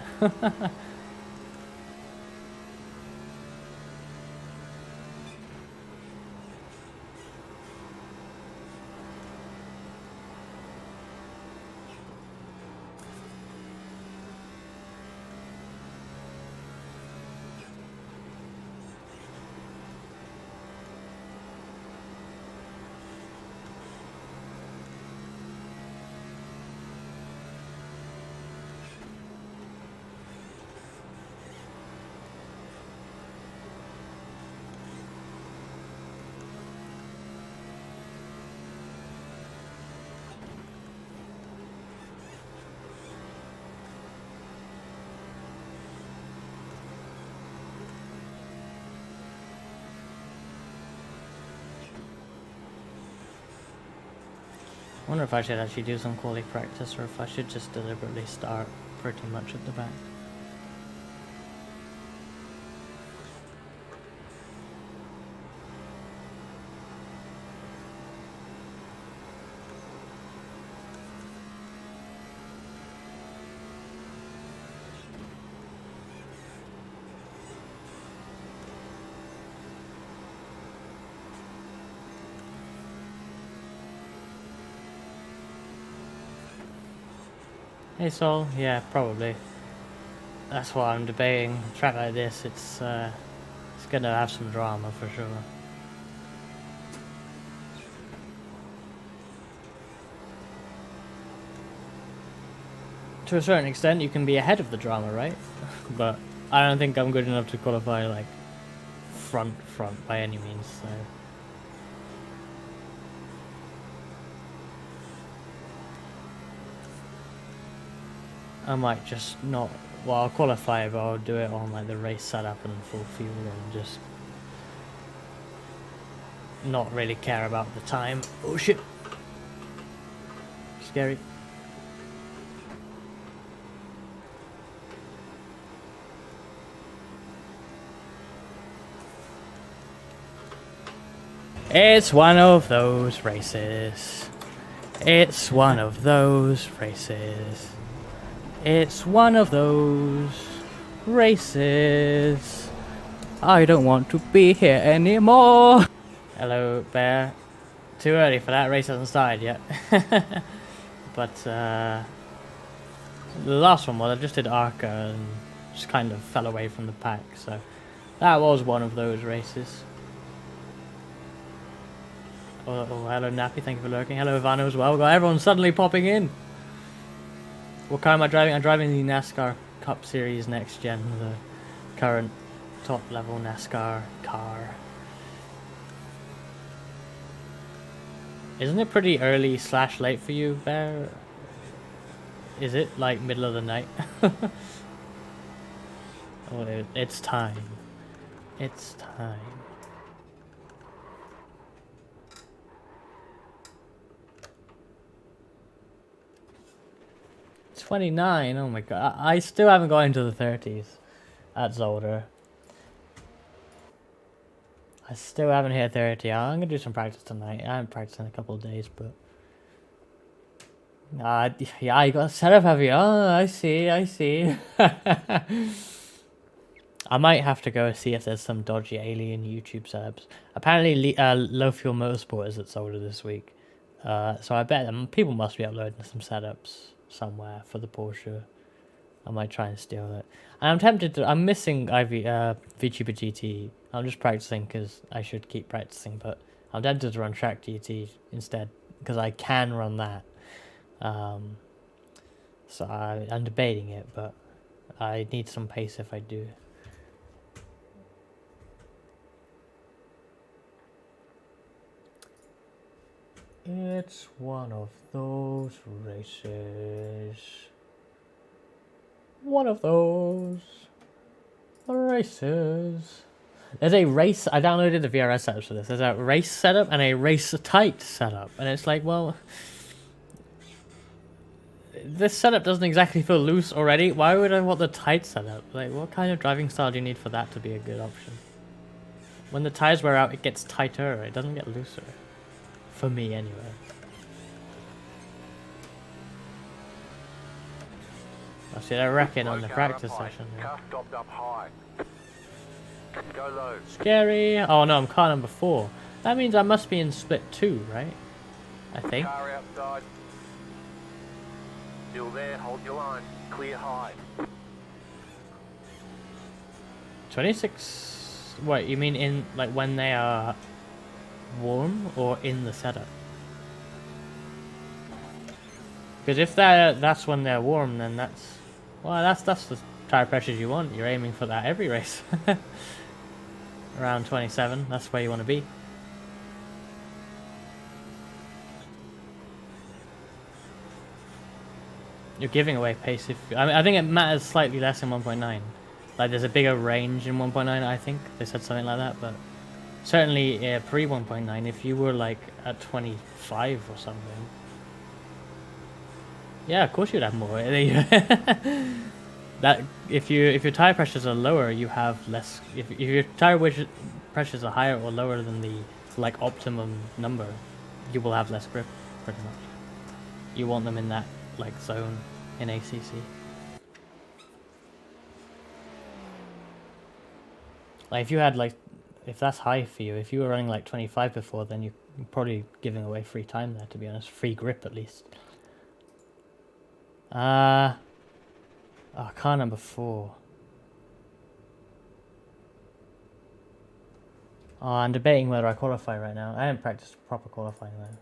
I wonder if I should actually do some quality practice or if I should just deliberately start pretty much at the back. Hey Sol, yeah, probably. That's what I'm debating. A track like this, it's gonna have some drama for sure. To a certain extent, you can be ahead of the drama, right? But I don't think I'm good enough to qualify like front by any means. So. I might just not. Well, I'll qualify, but I'll do it on like the race setup and full fuel and just not really care about the time. Oh shit! Scary. It's one of those races. It's one of those races. It's one of those races. I don't want to be here anymore. Hello, Bear. Too early for that. Race hasn't started yet. But the last one was I just did ARCA and just kind of fell away from the pack. So that was one of those races. Oh, hello, Nappy. Thank you for lurking. Hello, Ivano as well. We've got everyone suddenly popping in. What car am I driving? I'm driving the NASCAR Cup Series Next Gen, the current top level NASCAR car. Isn't it pretty early / late for you, Bear? Is it like middle of the night? Oh, it's time. It's time. 29, oh my god. I still haven't got into the 30s. That's older. I still haven't hit 30. I'm going to do some practice tonight. I haven't practiced in a couple of days, but... yeah, you got a setup, have you? Oh, I see. I might have to go see if there's some dodgy alien YouTube setups. Apparently, Low Fuel Motorsport is at older this week. So I bet people must be uploading some setups somewhere for the Porsche. I might try and steal it. And I'm tempted to... I'm missing VTuber GT. I'm just practicing because I should keep practicing, but I'm tempted to run Track GT instead because I can run that. So I'm debating it, but I need some pace if I do. It's one of those races. One of those races. There's a race. I downloaded the VRS setups for this. There's a race setup and a race tight setup, and it's like, well, this setup doesn't exactly feel loose already. Why would I want the tight setup? Like, what kind of driving style do you need for that to be a good option? When the tires wear out, it gets tighter. It doesn't get looser. For me, anyway. I see that wrecking on the practice session. Car stopped up high. Go low. Scary. Oh no, I'm car number 4. That means I must be in split 2, right? I think. Car outside. Still there, hold your line. Clear high. 26. What, you mean in, like, when they are warm or in the setup? Because if that's when they're warm, then that's, well, that's the tire pressures you want. You're aiming for that every race. Around 27, that's where you want to be. You're giving away pace if, I mean, I think it matters slightly less in 1.9. Like, there's a bigger range in 1.9, I think. They said something like that, but certainly pre 1.9, if you were like at 25 or something, yeah, of course you'd have more. That if your tire pressures are lower, you have less. If your tire pressures are higher or lower than the like optimum number, you will have less grip, pretty much. You want them in that like zone in ACC. Like if you had like, if that's high for you, if you were running like 25 before, then you're probably giving away free time there, to be honest. Free grip at least. Oh, car number 4. Oh, I'm debating whether I qualify right now. I haven't practiced proper qualifying though.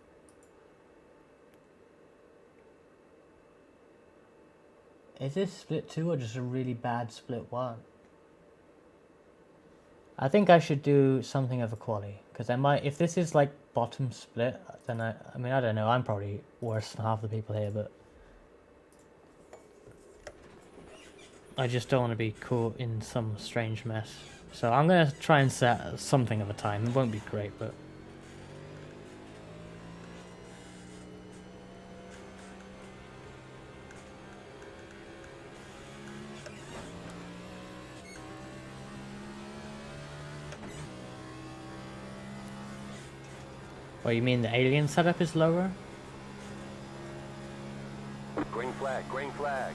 Is this split 2 or just a really bad split 1? I think I should do something of a quali, because I might, if this is like bottom split, then I mean, I don't know, I'm probably worse than half the people here, but I just don't want to be caught in some strange mess. So I'm going to try and set something of a time. It won't be great, but what, you mean the alien setup is lower? Green flag, green flag.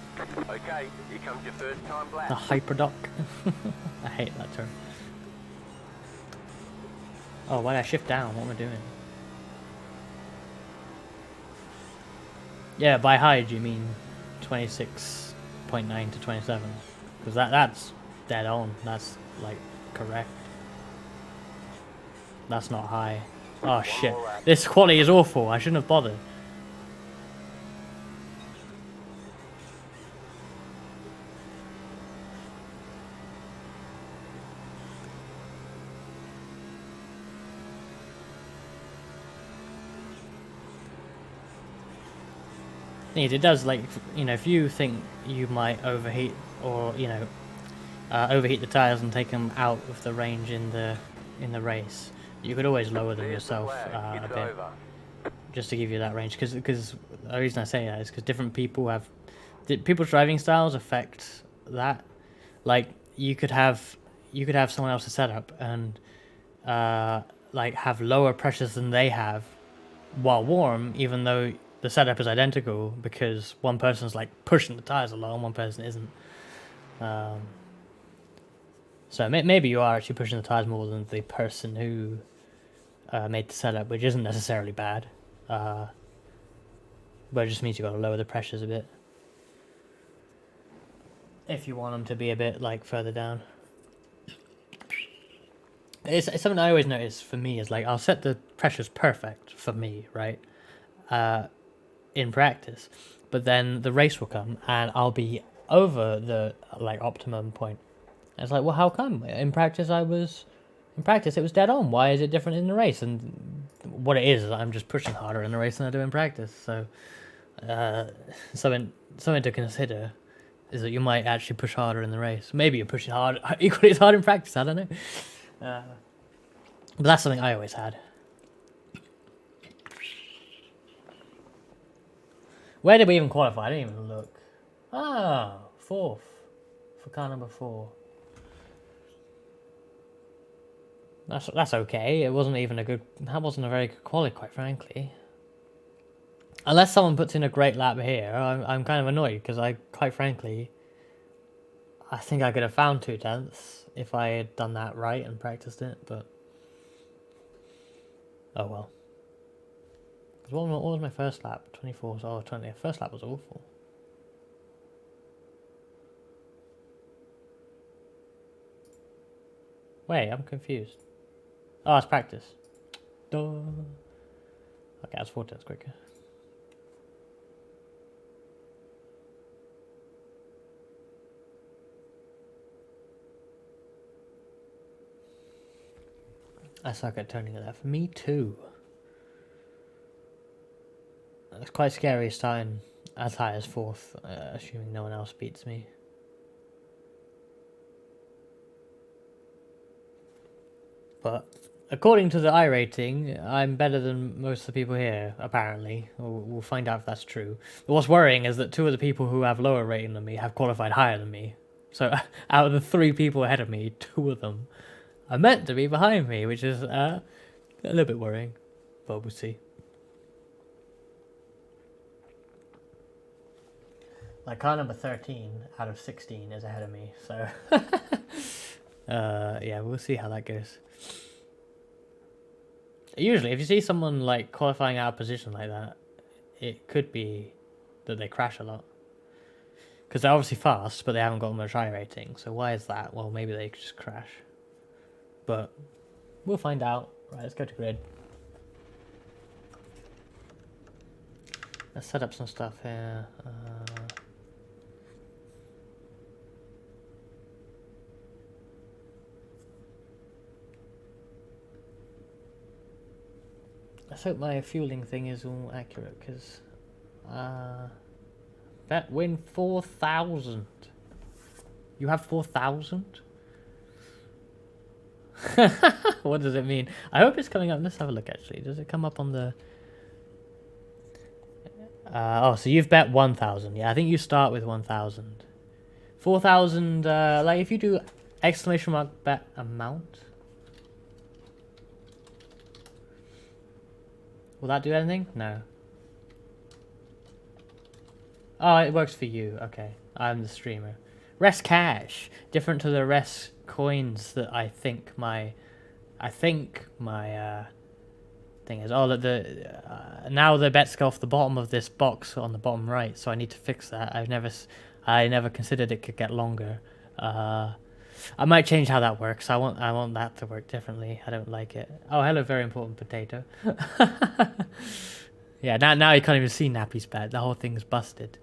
Okay, here comes your first time black. The hyperdoc. I hate that term. Oh, why did I shift down? What am I doing? Yeah, by high, do you mean 26.9 to 27? Because that's dead on. That's, like, correct. That's not high. Oh, shit. This quality is awful. I shouldn't have bothered. It does, like, you know, if you think you might overheat or, you know, overheat the tires and take them out of the range in the race, you could always lower them yourself a bit, just to give you that range. Because the reason I say that is because different people have, people's driving styles affect that. Like, you could have someone else's setup and like have lower pressures than they have while warm, even though the setup is identical, because one person's like pushing the tires along, one person isn't. So maybe you are actually pushing the tires more than the person who made the setup, which isn't necessarily bad. But it just means you've got to lower the pressures a bit if you want them to be a bit like further down. It's something I always notice for me is like I'll set the pressures perfect for me, right? In practice, but then the race will come and I'll be over the like optimum point. And it's like, well, how come? In practice it was dead on. Why is it different in the race? And what it is I'm just pushing harder in the race than I do in practice. So something to consider is that you might actually push harder in the race. Maybe you're pushing hard equally as hard in practice. I don't know. But that's something I always had. Where did we even qualify? I didn't even look. Ah, 4th for car number 4. That's okay. It wasn't even a good. That wasn't a very good quali, quite frankly. Unless someone puts in a great lap here, I'm kind of annoyed because quite frankly, I think I could have found 2/10 if I had done that right and practiced it. But oh well. What was my first lap? 24. Oh, 20. First lap was awful. Wait, I'm confused. Oh, it's practice. Duh. Okay, that's 4 turns quicker. I suck at turning it left. Me too. It's quite scary starting as high as 4th, assuming no one else beats me. But according to the I rating, I'm better than most of the people here, apparently. We'll find out if that's true. But what's worrying is that 2 of the people who have lower rating than me have qualified higher than me. So out of the 3 people ahead of me, 2 of them are meant to be behind me, which is a little bit worrying. But we'll see. Like car number 13 out of 16 is ahead of me, so yeah, we'll see how that goes. Usually, if you see someone like qualifying out of position like that, it could be that they crash a lot. Because they're obviously fast, but they haven't got much I rating. So why is that? Well, maybe they just crash. But we'll find out. Right, let's go to grid. Let's set up some stuff here. Let's hope my fueling thing is all accurate, because bet win 4,000. You have 4,000? What does it mean? I hope it's coming up. Let's have a look, actually. Does it come up on the... oh, so you've bet 1,000. Yeah, I think you start with 1,000. 4,000, like if you do exclamation mark bet amount... Will that do anything? No. Oh, it works for you. Okay. I'm the streamer. Rest cash. Different to the rest coins that I think my thing is. Oh, look, now the bets go off the bottom of this box on the bottom right, so I need to fix that. I never considered it could get longer. I might change how that works. I want that to work differently. I don't like it. Oh, hello, very important potato. Yeah, now you can't even see Nappy's bet. The whole thing's busted.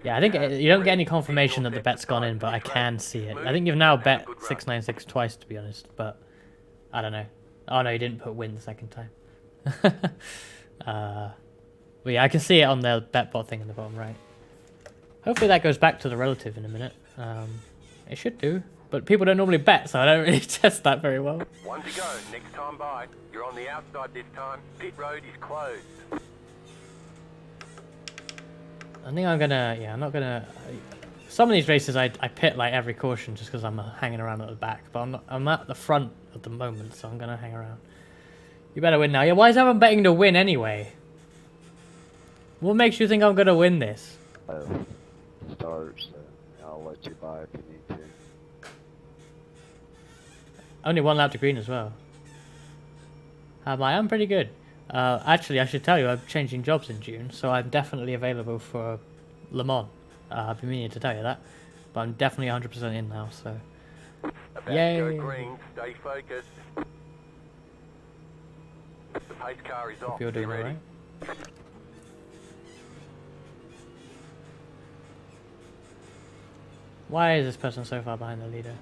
Yeah, I think you don't get any confirmation that the bet's gone in, but I can see it. I think you've now bet 696 twice, to be honest, but I don't know. Oh no, you didn't put win the second time. But yeah, I can see it on the betbot thing in the bottom right. Hopefully that goes back to the relative in a minute. It should do, but people don't normally bet, so I don't really test that very well. One to go, next time by. You're on the outside this time. Pit road is closed. I think I'm gonna, yeah, I'm not gonna... Some of these races I pit like every caution just because I'm hanging around at the back, but I'm at the front at the moment, so I'm gonna hang around. You better win now. Yeah, why is everyone betting to win anyway? What makes you think I'm gonna win this? Starts, I'll let you buy if you need to. Only 1 lap to green as well. I'm pretty good. Actually, I should tell you, I'm changing jobs in June, so I'm definitely available for Le Mans. I've been meaning to tell you that, but I'm definitely 100% in now, so... About Yay! to go green, stay focused. The pace car is Hope off, you're be doing ready. alright. Why is this person so far behind the leader?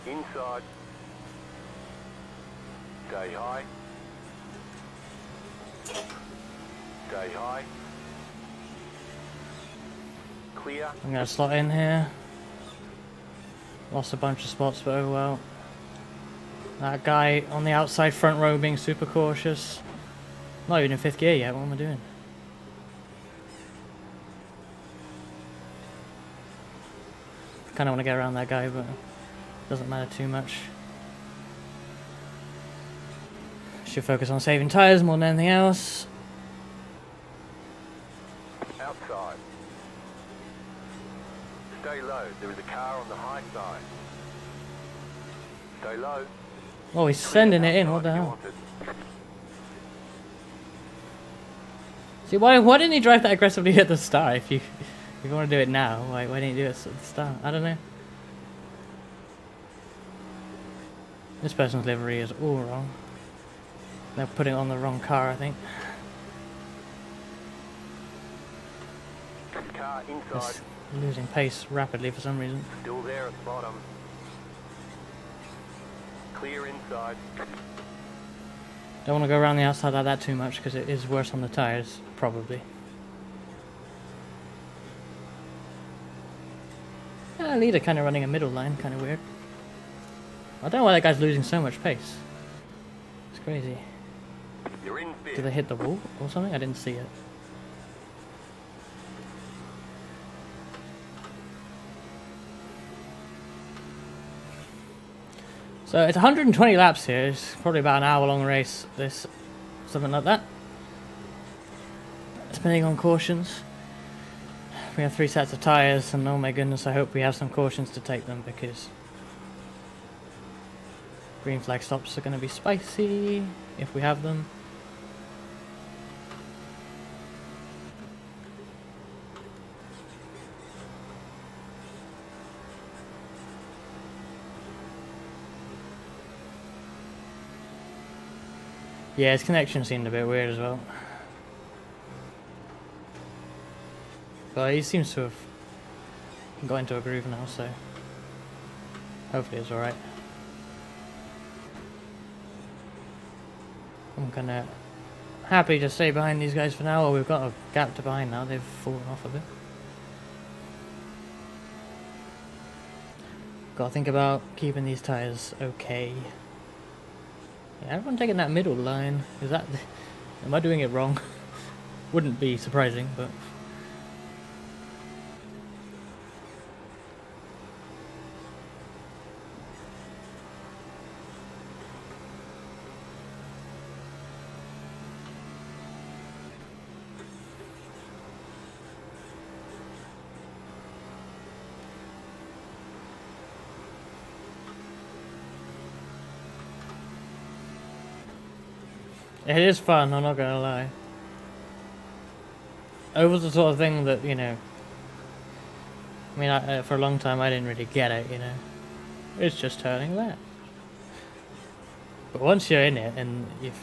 Inside. Stay high. Stay high. Clear. I'm gonna slot in here. Lost a bunch of spots, but oh well. That guy on the outside front row being super cautious. Not even in 5th gear yet, what am I doing? Kinda wanna get around that guy, but doesn't matter too much. Should focus on saving tyres more than anything else. Outside. Stay low. There is a car on the high side. Stay low. Oh, he's sending it in, what the You hell? want it. See, why didn't he drive that aggressively at the start if you want to do it now? Why didn't you do it at the start? I don't know. This person's livery is all wrong. They're putting it on the wrong car, I think. Car inside. It's losing pace rapidly for some reason. Still there at the bottom. Clear inside. Don't want to go around the outside like that too much because it is worse on the tyres, probably. Leader kind of running a middle line, kind of weird. I don't know why that guy's losing so much pace. It's crazy. You're in Did fifth. they hit the wall or something? I didn't see it. So it's 120 laps here. It's probably about an hour-long race. This, something like that. Depending on cautions. We have 3 sets of tyres, and oh my goodness, I hope we have some cautions to take them because green flag stops are going to be spicy if we have them. Yeah, his connection seemed a bit weird as well. But he seems to have got into a groove now, so hopefully it's alright. I'm kinda happy to stay behind these guys for now. Well, we've got a gap to behind now, they've fallen off a bit. Gotta think about keeping these tyres okay. Yeah, everyone taking that middle line. Is that... am I doing it wrong? Wouldn't be surprising, but... it is fun, I'm not gonna lie. It was the sort of thing that, you know... I mean, for a long time I didn't really get it, you know. It's just turning left. But once you're in it, and if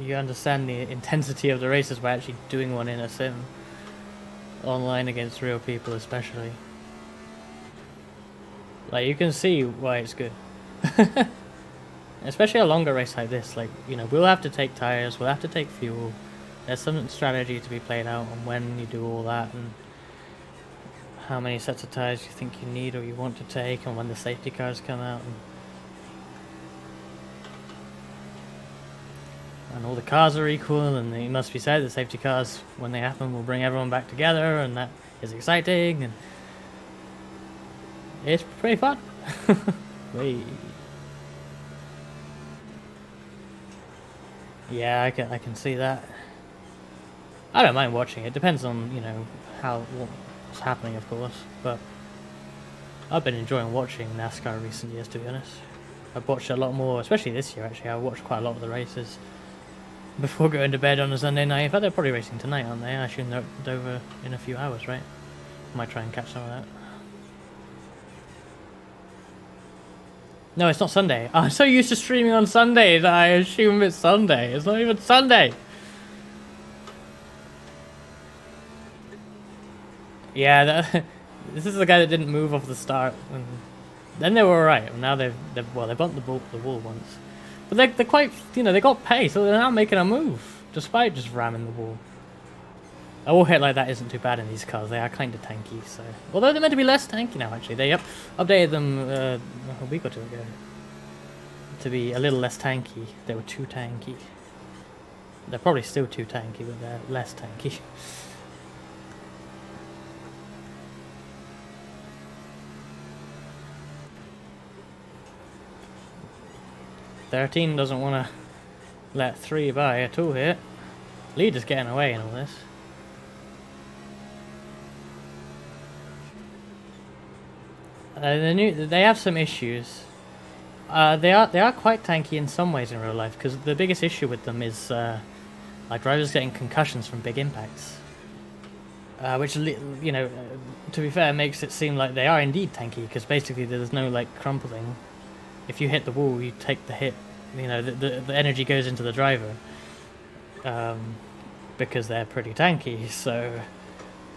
you understand the intensity of the races by actually doing one in a sim, online against real people especially, like, you can see why it's good. Especially a longer race like this, like, you know, we'll have to take tyres, we'll have to take fuel. There's some strategy to be played out on when you do all that, and how many sets of tyres you think you need or you want to take, and when the safety cars come out. And all the cars are equal, and it must be said, the safety cars, when they happen, will bring everyone back together, and that is exciting, and it's pretty fun. Wait. Yeah, I can see that. I don't mind watching it. Depends on, you know, what's happening, of course. But I've been enjoying watching NASCAR in recent years, to be honest. I've watched a lot more, especially this year, actually. I've watched quite a lot of the races before going to bed on a Sunday night. In fact, they're probably racing tonight, aren't they? I assume they're over in a few hours, right? Might try and catch some of that. No, it's not Sunday. I'm so used to streaming on Sunday that I assume it's Sunday. It's not even Sunday. Yeah, this is the guy that didn't move off the start when Then they were alright. Now they've well, they bumped the wall once, but they're quite, you know, they got pace, so they're now making a move despite just ramming the wall. A wall hit like that isn't too bad in these cars. They are kind of tanky, so although they're meant to be less tanky now. Actually, they updated them a week or two ago to be a little less tanky. They were too tanky. They're probably still too tanky, but they're less tanky. Doesn't want to let 3 by at all here. Leader's getting away in all this. They have some issues. They are quite tanky in some ways in real life, because the biggest issue with them is like drivers getting concussions from big impacts, which, you know, to be fair, makes it seem like they are indeed tanky, because basically there's no like crumpling. If you hit the wall, you take the hit. You know, the energy goes into the driver, because they're pretty tanky. So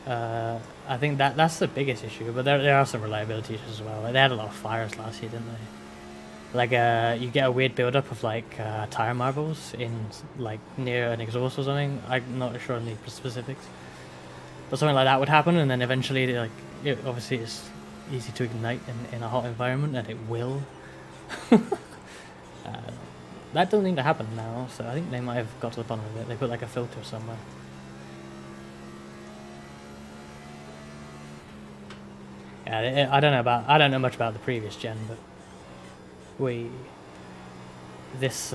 I think that's the biggest issue. But there are some reliability issues as well. Like, they had a lot of fires last year, didn't they? Like you get a weird build-up of like tire marbles in like near an exhaust or something. I'm not sure on the specifics, but something like that would happen, and then eventually, like, obviously it's easy to ignite in a hot environment, and it will. That doesn't seem to happen now, so I think they might have got to the bottom of it. They put like a filter somewhere. Yeah, I don't know much about the previous gen, but this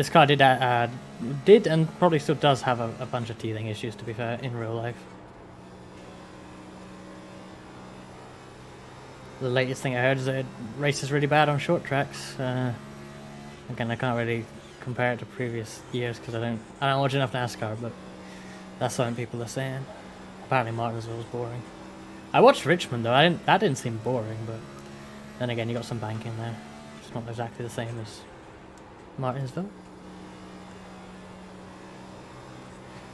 car did and probably still does have a bunch of teething issues, to be fair, in real life. The latest thing I heard is that it races really bad on short tracks. Again, I can't really compare it to previous years because I don't watch enough NASCAR, but that's something people are saying. Apparently Martinsville was boring. I watched Richmond though. That didn't seem boring, but then again, you got some banking there. It's not exactly the same as Martinsville.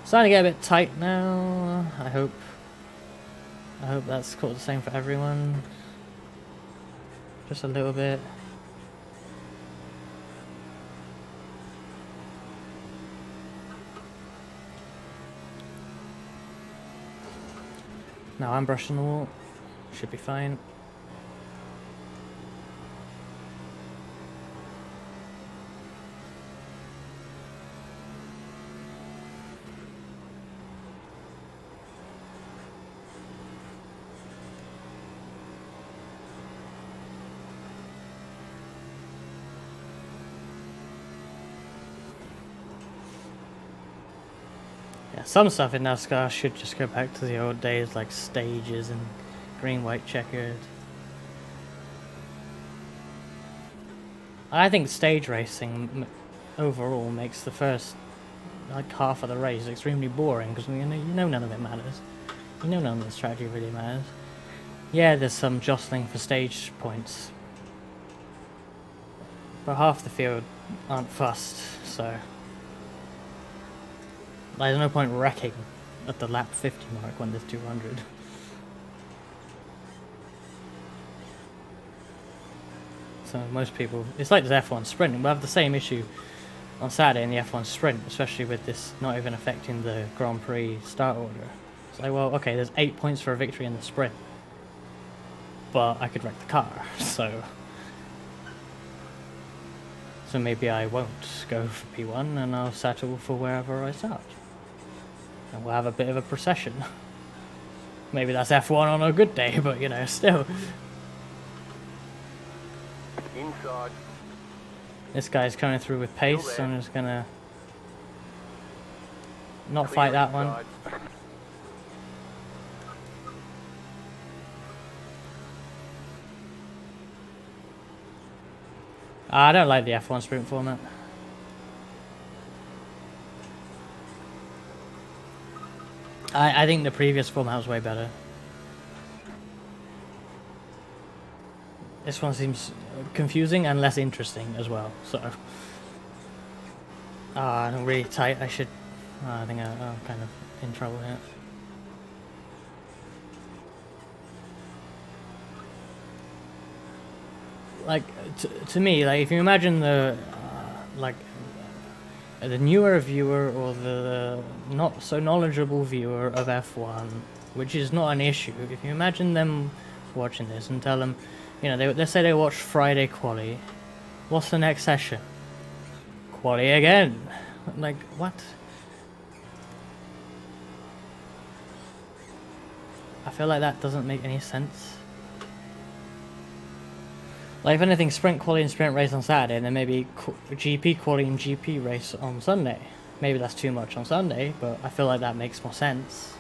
Starting to get a bit tight now. I hope that's the same for everyone. Just a little bit. Now I'm brushing the wall. Should be fine. Some stuff in NASCAR should just go back to the old days, like stages and green, white, checkered. I think stage racing overall makes the first like half of the race extremely boring, because you know none of it matters. You know none of the strategy really matters. Yeah, there's some jostling for stage points, but half the field aren't fussed, so there's no point wrecking at the lap 50 mark when there's 200. So most people, it's like this F1 sprint. We'll have the same issue on Saturday in the F1 sprint, especially with this not even affecting the Grand Prix start order. It's like, well, okay, there's 8 points for a victory in the sprint, but I could wreck the car, so maybe I won't go for P1 and I'll settle for wherever I start. And we'll have a bit of a procession. Maybe that's F1 on a good day, but you know, still. Inside. This guy's coming through with pace, so I'm just gonna not fight that one. I don't like the F1 sprint format. I think the previous format was way better. This one seems confusing and less interesting as well, so I'm really tight. I think I'm kind of in trouble here. like to me, like if you imagine like the newer viewer or the not so knowledgeable viewer of F1, which is not an issue. If you imagine them watching this and tell them, you know, let's say they watch Friday quali, what's the next session? Quali again. Like, what? I feel like that doesn't make any sense. Like, if anything, sprint quali and sprint race on Saturday, and then maybe GP quali and GP race on Sunday. Maybe that's too much on Sunday, but I feel like that makes more sense.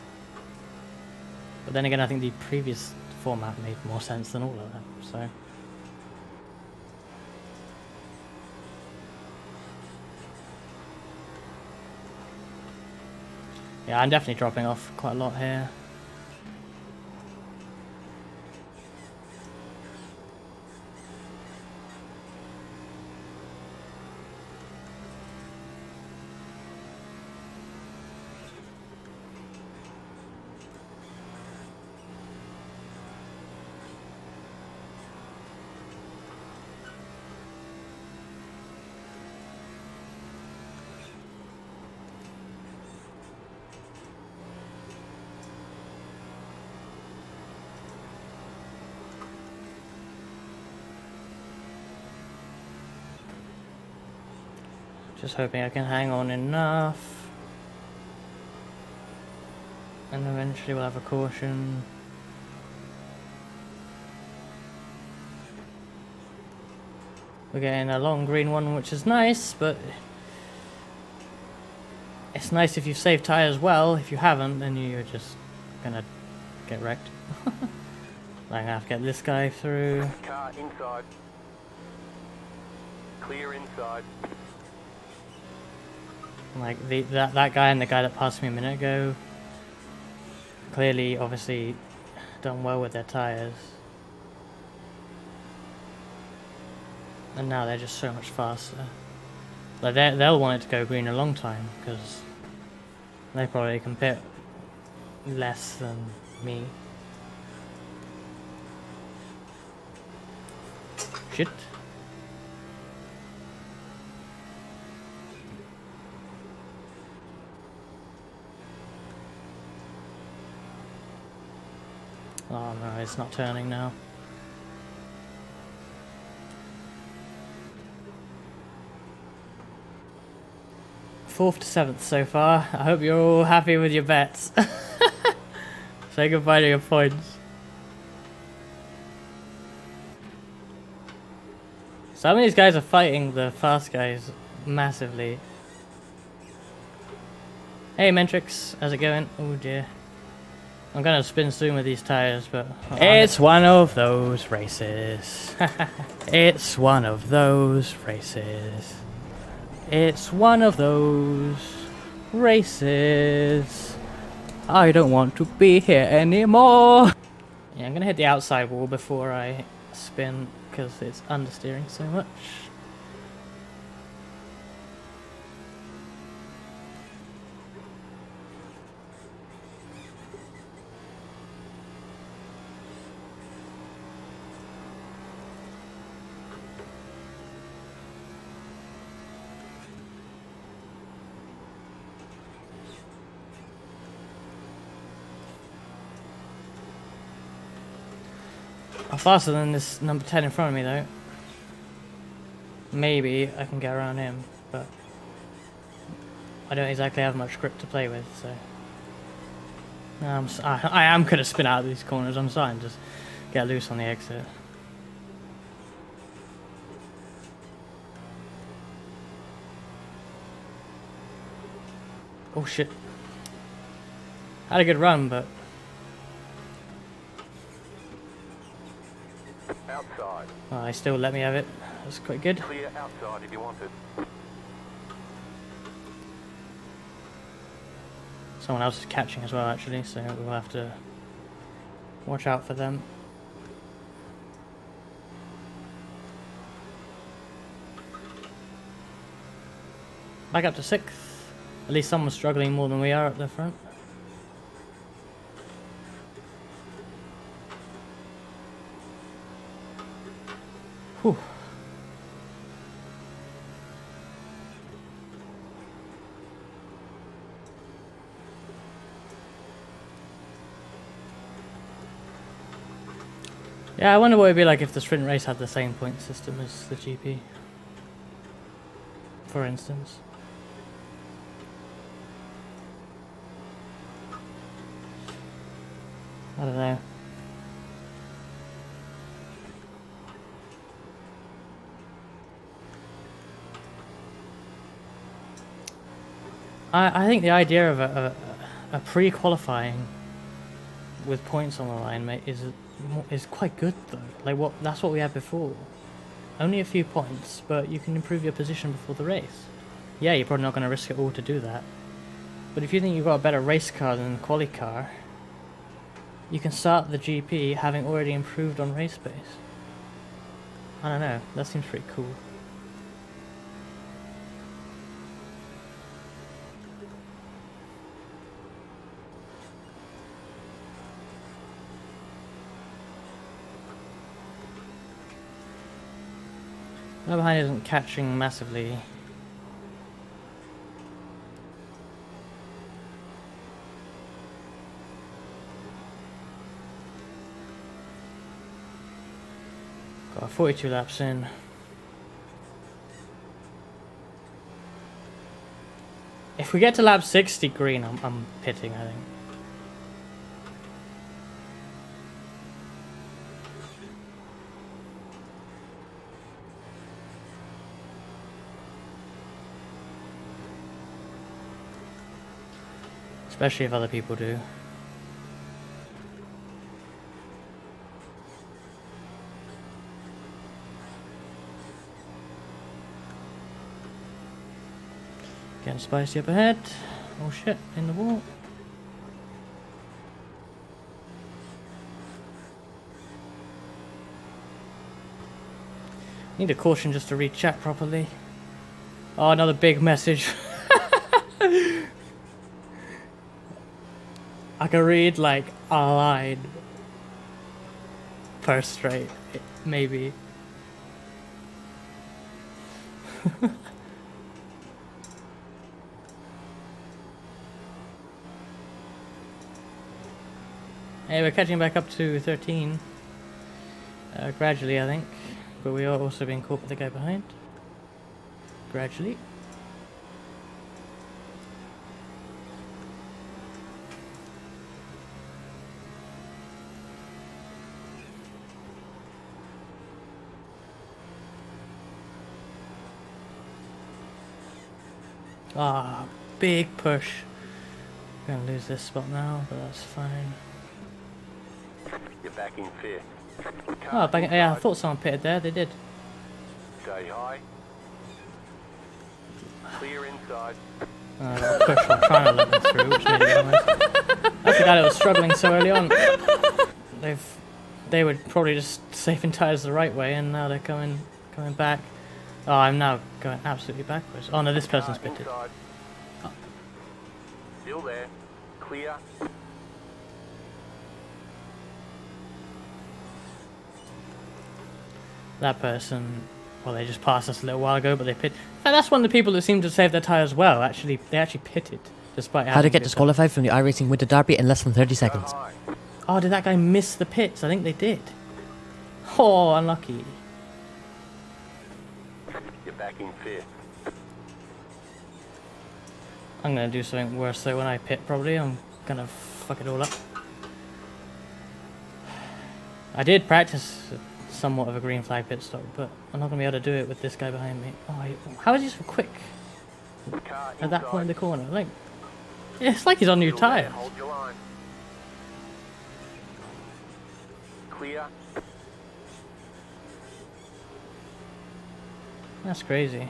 But then again, I think the previous format made more sense than all of that, so... Yeah, I'm definitely dropping off quite a lot here. Just hoping I can hang on enough. And eventually we'll have a caution. We're getting a long green one, which is nice, but... it's nice if you've saved tyres well. If you haven't, then you're just gonna get wrecked. I'm gonna have to get this guy through. Car inside. Clear inside. Like that guy and the guy that passed me a minute ago, clearly, obviously, done well with their tyres, and now they're just so much faster. Like they'll want it to go green a long time because they probably can pit less than me. Shit. Oh no, it's not turning now. Fourth to 7th so far. I hope you're all happy with your bets. Say goodbye to your points. Some of these guys are fighting the fast guys massively. Hey Mentrix, how's it going? Oh dear. I'm gonna spin soon with these tires, but... it's one of those races. It's one of those races. It's one of those races. I don't want to be here anymore. Yeah, I'm gonna hit the outside wall before I spin, because it's understeering so much. I'm faster than this number 10 in front of me though. Maybe I can get around him, but I don't exactly have much grip to play with, so... I am going to spin out of these corners. I'm starting to just get loose on the exit. Oh shit. Had a good run, but... Outside. oh, they still let me have it. That's quite good. Clear outside if you want it. Someone else is catching as well, actually, so we'll have to watch out for them. Back up to 6th. At least someone's struggling more than we are up the front. Whew. Yeah, I wonder what it'd be like if the sprint race had the same point system as the GP. For instance. I don't know. I think the idea of a pre-qualifying with points on the line, mate, is quite good though. Like that's what we had before. Only a few points, but you can improve your position before the race. Yeah, you're probably not going to risk it all to do that. But if you think you've got a better race car than the quali car, you can start the GP having already improved on race pace. I don't know, that seems pretty cool. That behind isn't catching massively. Got 42 laps in. If we get to lap 60 green, I'm pitting, I think. Especially if other people do. Getting spicy up ahead. Oh shit, in the wall. Need a caution just to read chat properly. Oh, another big message. I can read like a line per straight, maybe. Hey, we're catching back up to 13. Gradually, I think. But we are also being caught by the guy behind. Gradually. Ah, big push. Gonna lose this spot now, but that's fine. You're back in fifth. Oh, back, yeah, I thought someone pitted there. They did. Stay high. Clear inside. Push while trying to let them through, which made it almost. I forgot it was struggling so early on. They were probably just saving tires the right way, and now they're coming back. Oh, I'm now going absolutely backwards. Oh no, this person's pitted. Oh. Still there. Clear. That person, well, they just passed us a little while ago, but they pit. In fact, that's one of the people that seemed to save their tires well. Actually, they actually pitted despite. How to get disqualified from the iRacing Winter Derby in less than 30 seconds. High. Oh, did that guy miss the pits? I think they did. Oh, unlucky. You're back in fifth. I'm gonna do something worse though when I pit. Probably I'm gonna fuck it all up. I did practice somewhat of a green flag pit stop, but I'm not gonna be able to do it with this guy behind me. Oh, how is he so quick Car at that inside. point in the corner? Like, it's like he's on new Still there. tires. Hold your line. Clear. That's crazy.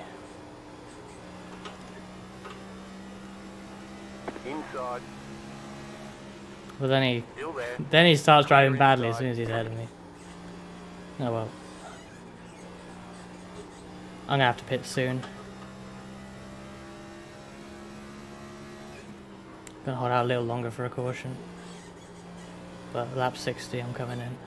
Inside. But then Still there. he starts driving badly as soon as he's ahead of me. Oh well. I'm gonna have to pit soon. Gonna hold out a little longer for a caution. But lap 60, I'm coming in.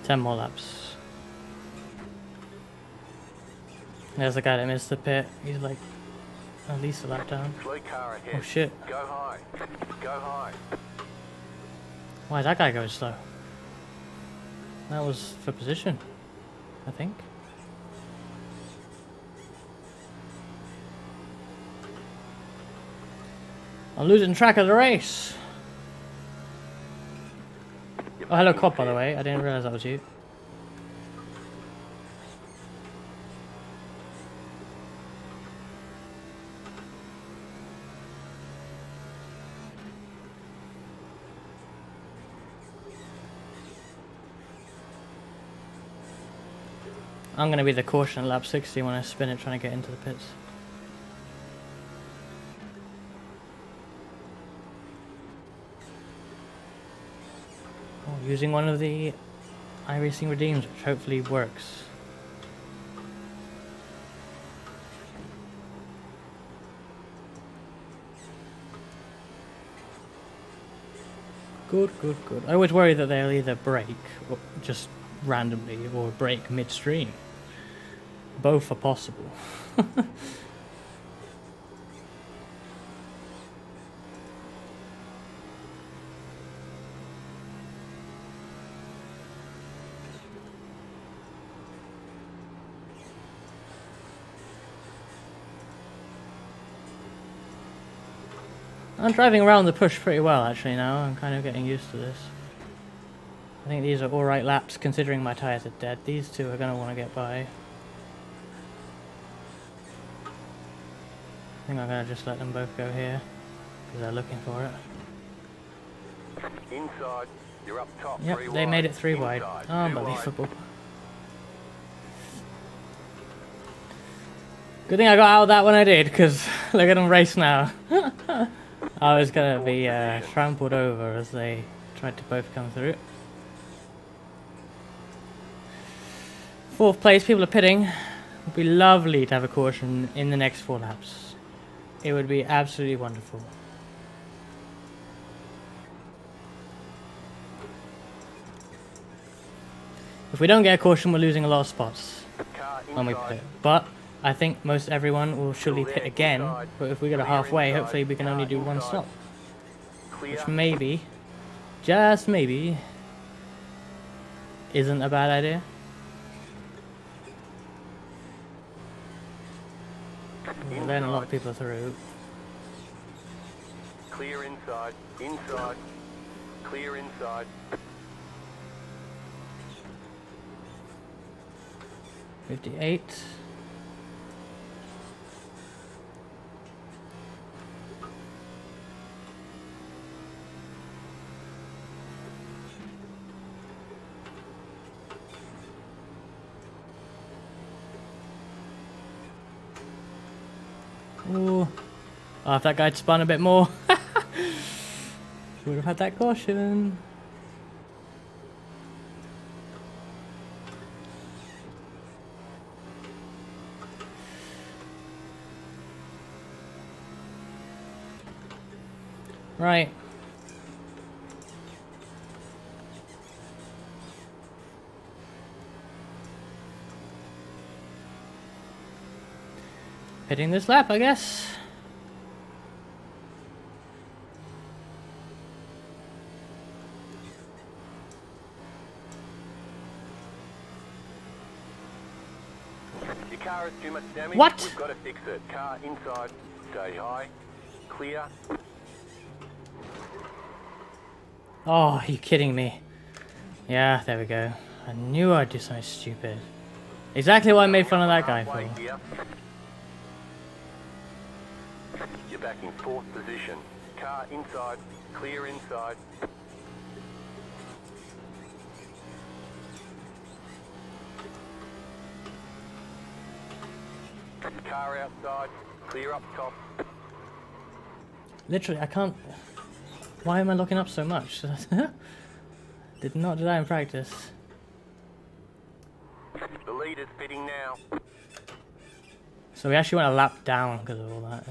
10 more laps. There's the guy that missed the pit. He's like at least a lap down. Slow car ahead. Oh shit. Go high. Go high. Why is that guy going slow? That was for position, I think. I'm losing track of the race. Oh, hello, cop, by the way. I didn't realize that was you. I'm going to be the caution at lap 60 when I spin it trying to get into the pits. Oh, using one of the iRacing redeems, which hopefully works. Good, good, good. I always worry that they'll either break or just randomly or break midstream. Both are possible. I'm driving around the push pretty well actually now. I'm kind of getting used to this. I think these are alright laps considering my tyres are dead. These two are going to want to get by. I think I'm going to just let them both go here because they're looking for it. Inside. You're up top. Yep, three they wide. made it 3 Inside, wide. 2 wide. Unbelievable. Good thing I got out of that when I did, because look at them race now. I was going to be trampled over as they tried to both come through. 4th place, people are pitting. It would be lovely to have a caution in the next 4 laps. It would be absolutely wonderful. If we don't get a caution, we're losing a lot of spots Car when we inside. pit. But I think most everyone will surely pit again. But if we get a halfway, hopefully we can only do 1 stop. Clear. Which maybe, just maybe, isn't a bad idea. We're letting a lot of people through. Clear inside. Inside. Clear inside. 58. Ooh. Oh, if that guy'd spun a bit more, would have had that caution. Right. Hitting this lap, I guess. Your car has too much damage. What? We've got to fix it. Car inside. Stay high. Clear. Oh, are you kidding me? Yeah, there we go. I knew I'd do something stupid. Exactly what I made fun of that guy Halfway for. here. You're back in 4th position. Car inside. Clear inside. Car outside. Clear up top. Literally, I can't... Why am I looking up so much? Did not do that in practice. The leader's pitting now. So we actually went a lap down because of all that.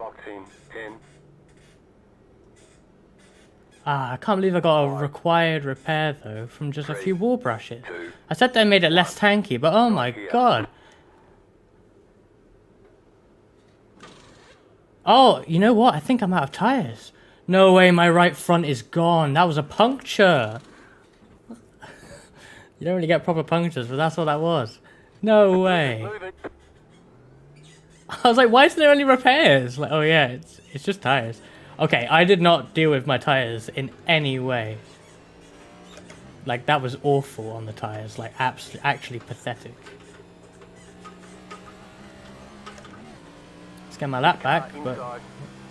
Clock's in. 10. Ah, I can't believe I got a required repair though from just a few wall brushes. 2. I said they made it less tanky, but oh my god. Oh, you know what? I think I'm out of tires. No way, my right front is gone. That was a puncture. You don't really get proper punctures, but that's what that was. No way. Move it. I was like, why isn't there any repairs? Like, oh yeah, it's just tires. Okay, I did not deal with my tires in any way. Like, that was awful on the tires. Like, actually pathetic. Let's get my lap back, but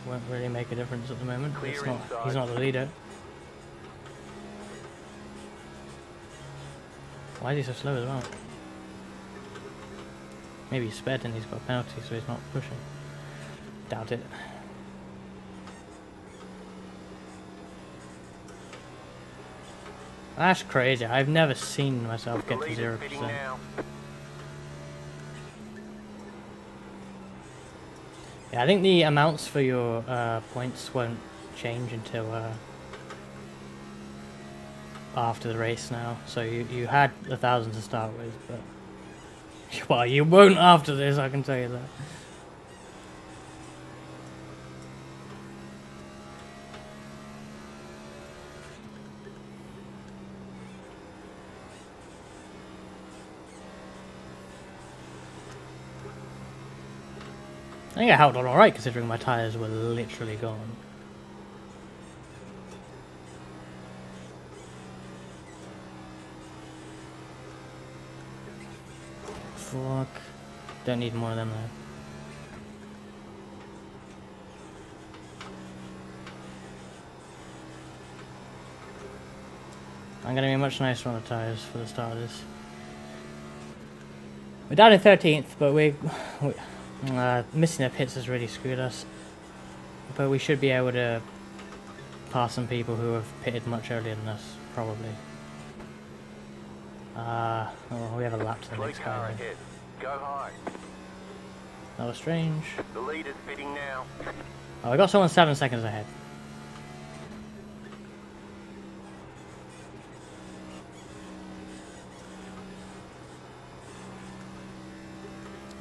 won't really make a difference at the moment. It's not. He's not the leader. Why is he so slow as well? Maybe he's sped and he's got a penalty, so he's not pushing. Doubt it. That's crazy. I've never seen myself get to 0%. Yeah, I think the amounts for your points won't change until after the race now. So you had 1,000 to start with, but well, you won't after this, I can tell you that. I think I held on alright considering my tyres were literally gone. Fuck. Don't need more of them though. I'm gonna be much nicer on the tyres for the starters. We're down in 13th, but we missing the pits has really screwed us. But we should be able to pass some people who have pitted much earlier than us, probably. Oh, we have a lap to the next guy. Go high. That was strange. The leader's pitting now. Oh, I got someone 7 seconds ahead.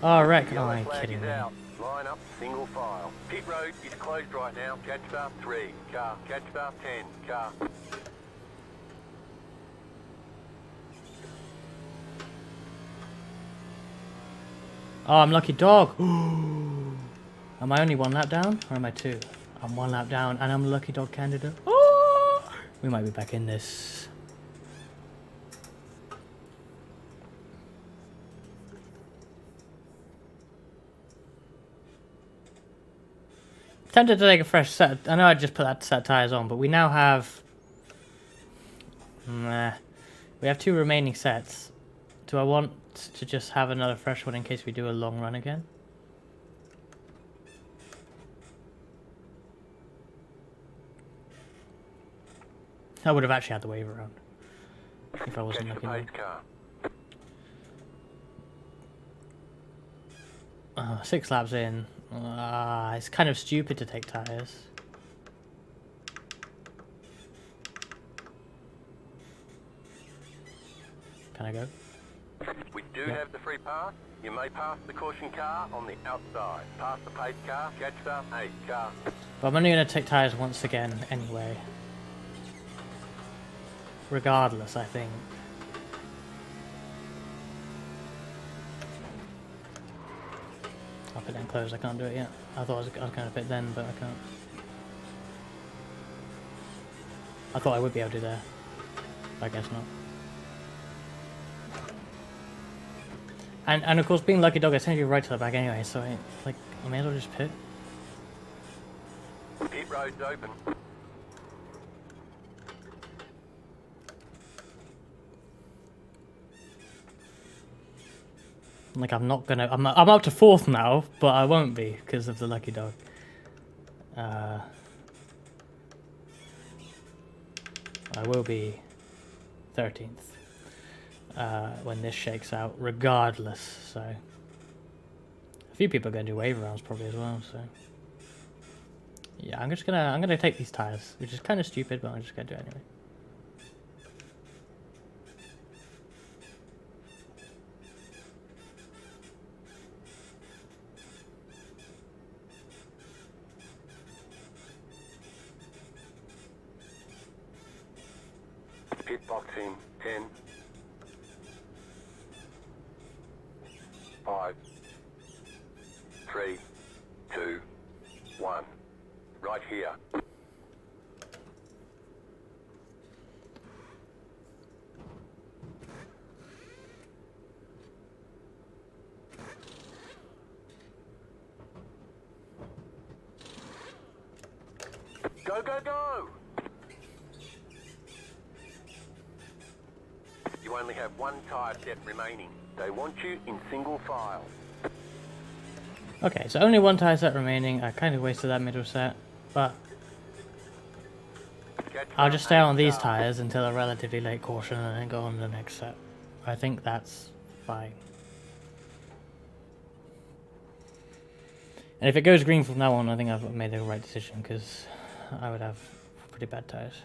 Oh, wreck. Oh, are you kidding me? Line up, single file. Pit road is closed right now. Catch bar 3. Car. Catch bar 10. Car. Oh, I'm lucky dog. Am I only 1 lap down? Or am I 2? I'm 1 lap down and I'm lucky dog candidate. Oh! We might be back in this. Tempted to take a fresh set. I know I just put that set of tyres on, but we now have... we have 2 remaining sets. Do I want to just have another fresh one in case we do a long run again? I would have actually had the wave around if I wasn't looking at it. 6 laps in. It's kind of stupid to take tyres. Can I go? We do have the free pass. You may pass the caution car on the outside. Pass the pace car, catch bar 8 car. But I'm only going to take tyres once again anyway. Regardless, I think. I'll pit then close, I can't do it yet. I thought I was going to pit then, but I can't. I thought I would be able to do there. I guess not. And of course, being lucky dog, I send you right to the back anyway, so I may as well just pit. Pit road's open. Like, I'm not gonna... I'm up to 4th now, but I won't be because of the lucky dog. I will be 13th when this shakes out, regardless, so... A few people are going to do wave rounds probably as well, so... Yeah, I'm gonna take these tires, which is kind of stupid, but I'm just gonna do it anyway. Pit box in 10, 5, 3, 2, 1. Right here. Go, go, go! You only have one tyre set remaining. They want you in single file. Okay, so only one tire set remaining. I kind of wasted that middle set, but I'll just stay on these tires until a relatively late caution and then go on to the next set. I think that's fine. And if it goes green from now on, I think I've made the right decision, because I would have pretty bad tires.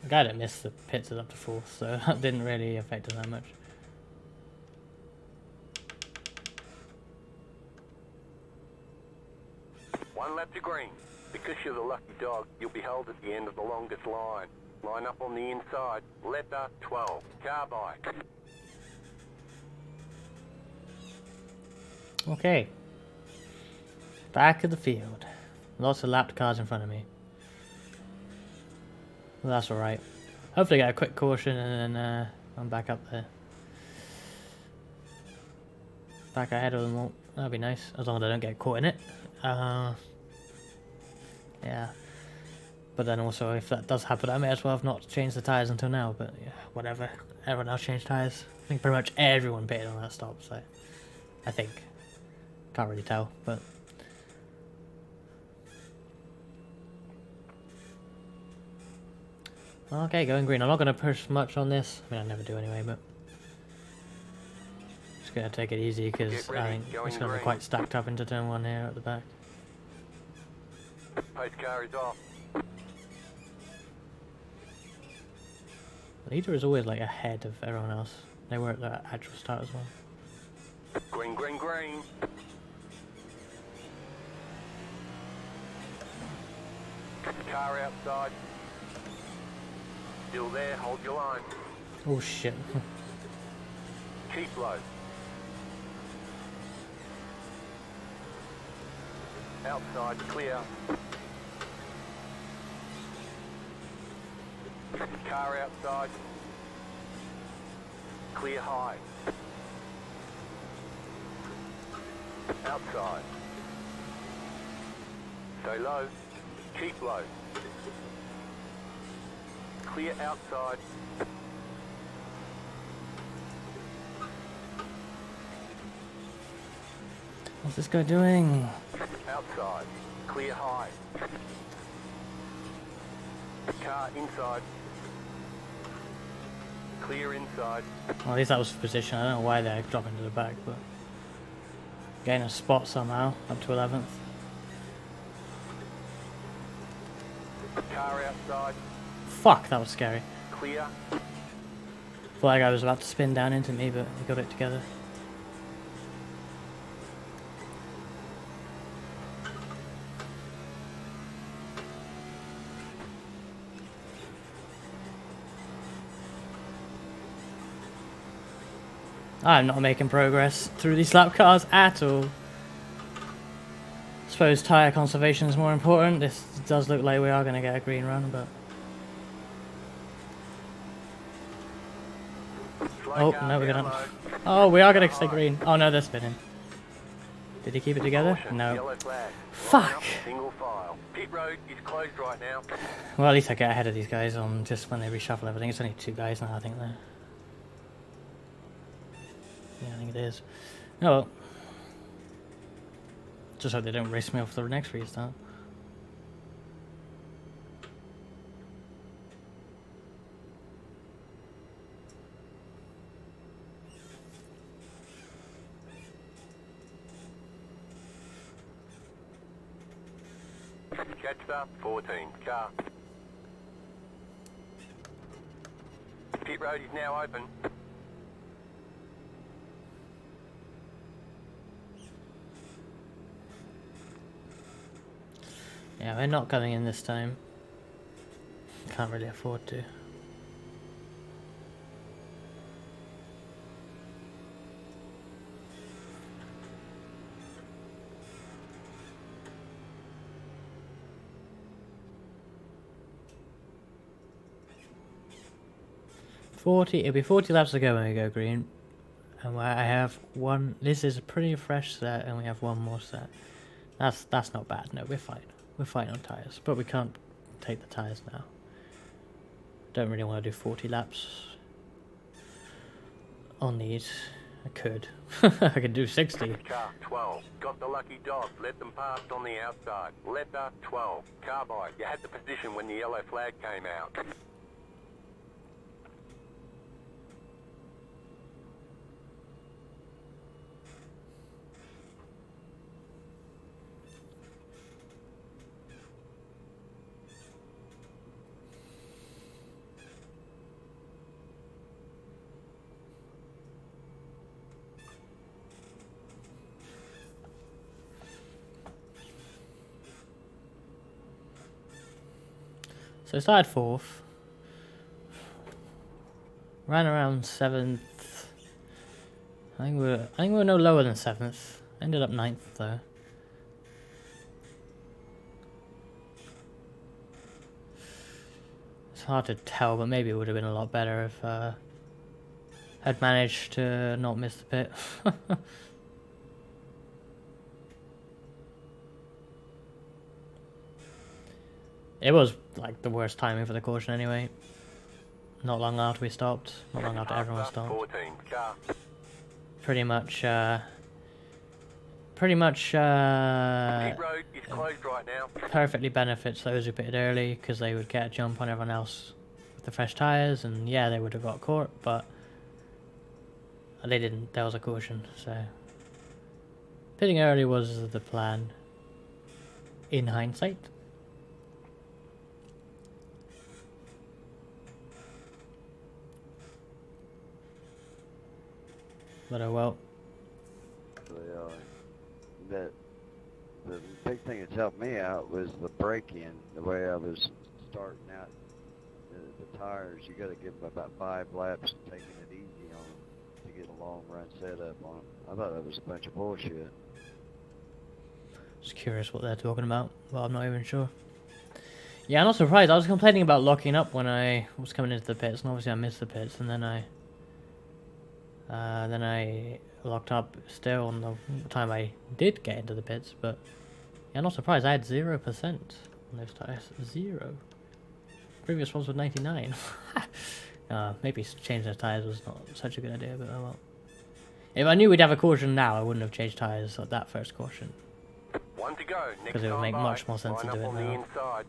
The guy that missed the pits is up to 4th, so that didn't really affect us that much. One lap to green. Because you're the lucky dog, you'll be held at the end of the longest line. Line up on the inside. Letter 12. Car bike. Okay. Back of the field. Lots of lapped cars in front of me. Well, that's alright. Hopefully get a quick caution and then I'm back up there. Back ahead of them all. That'd be nice, as long as I don't get caught in it. Yeah. But then also, if that does happen, I may as well have not changed the tyres until now, but yeah, whatever. Everyone else changed tyres. I think pretty much everyone pitted on that stop, so I think. Can't really tell, but okay, going green. I'm not going to push much on this. I mean, I never do anyway, but just going to take it easy, because I think it's going to be quite stacked up into turn 1 here at the back. Pace car is off. Leader is always like ahead of everyone else. They were at the actual start as well. Green, green, green. Car outside. Still there, hold your line. Oh shit. Keep low. Outside, clear. Car outside. Clear high. Outside. Stay low. Keep low. Clear outside. What's this guy doing? Outside. Clear high. Car inside. Clear inside. Well, at least that was the position. I don't know why they're dropping to the back, but getting a spot somehow up to 11th. Car outside. Fuck, that was scary. Clear. Felt like I was about to spin down into me, but we got it together. I'm not making progress through these lap cars at all. Suppose tyre conservation is more important. This does look like we are going to get a green run, but... Oh, no, we're going to... Oh, we are going to stay green. Oh, no, they're spinning. Did he keep it together? No. Fuck! Single file. Pit road is closed right now. Well, at least I get ahead of these guys on just when they reshuffle everything. It's only 2 guys now, I think, there. Yeah, I think it is. Oh well. Just hope they don't race me off the next restart. Chester, 14. Car. Pit road is now open. Yeah, we're not coming in this time. Can't really afford to. It'll be 40 laps to go when we go green. And I have one. This is a pretty fresh set, and we have one more set. That's not bad. No, we're fine. We're fine on tires, but we can't take the tires now. Don't really want to do 40 laps on these. I could. I could do 60. Car 12. Got the lucky dog. Let them pass on the outside. Letter 12. Carbide. You had the position when the yellow flag came out. So I started 4th. Ran around 7th. I think we were no lower than 7th. Ended up 9th though. It's hard to tell, but maybe it would have been a lot better if I'd managed to not miss the pit. It was like the worst timing for the caution anyway. Not long after we stopped. Not long after everyone stopped. 14. Car. Pretty much Pit road is closed right now. perfectly benefits those who pitted early because they would get a jump on everyone else with the fresh tyres, and yeah, they would have got caught, but they didn't. There was a caution, so pitting early was the plan in hindsight. But oh well. The big thing that's helped me out was the break-in. The way I was starting out, the tires, you got to give them about 5 laps and taking it easy on them to get a long run setup on them. I thought that was a bunch of bullshit. Just curious what they're talking about, but I'm not even sure. Yeah, I'm not surprised. I was complaining about locking up when I was coming into the pits, and obviously I missed the pits, and then I locked up still on the time I did get into the pits, but yeah, I'm not surprised. I had 0% on those tires. 0. Previous ones were 99. Maybe changing the tires was not such a good idea, but oh well. If I knew we'd have a caution now, I wouldn't have changed tires at that first caution. One to go. Because it would make much more sense to do it on the now. inside.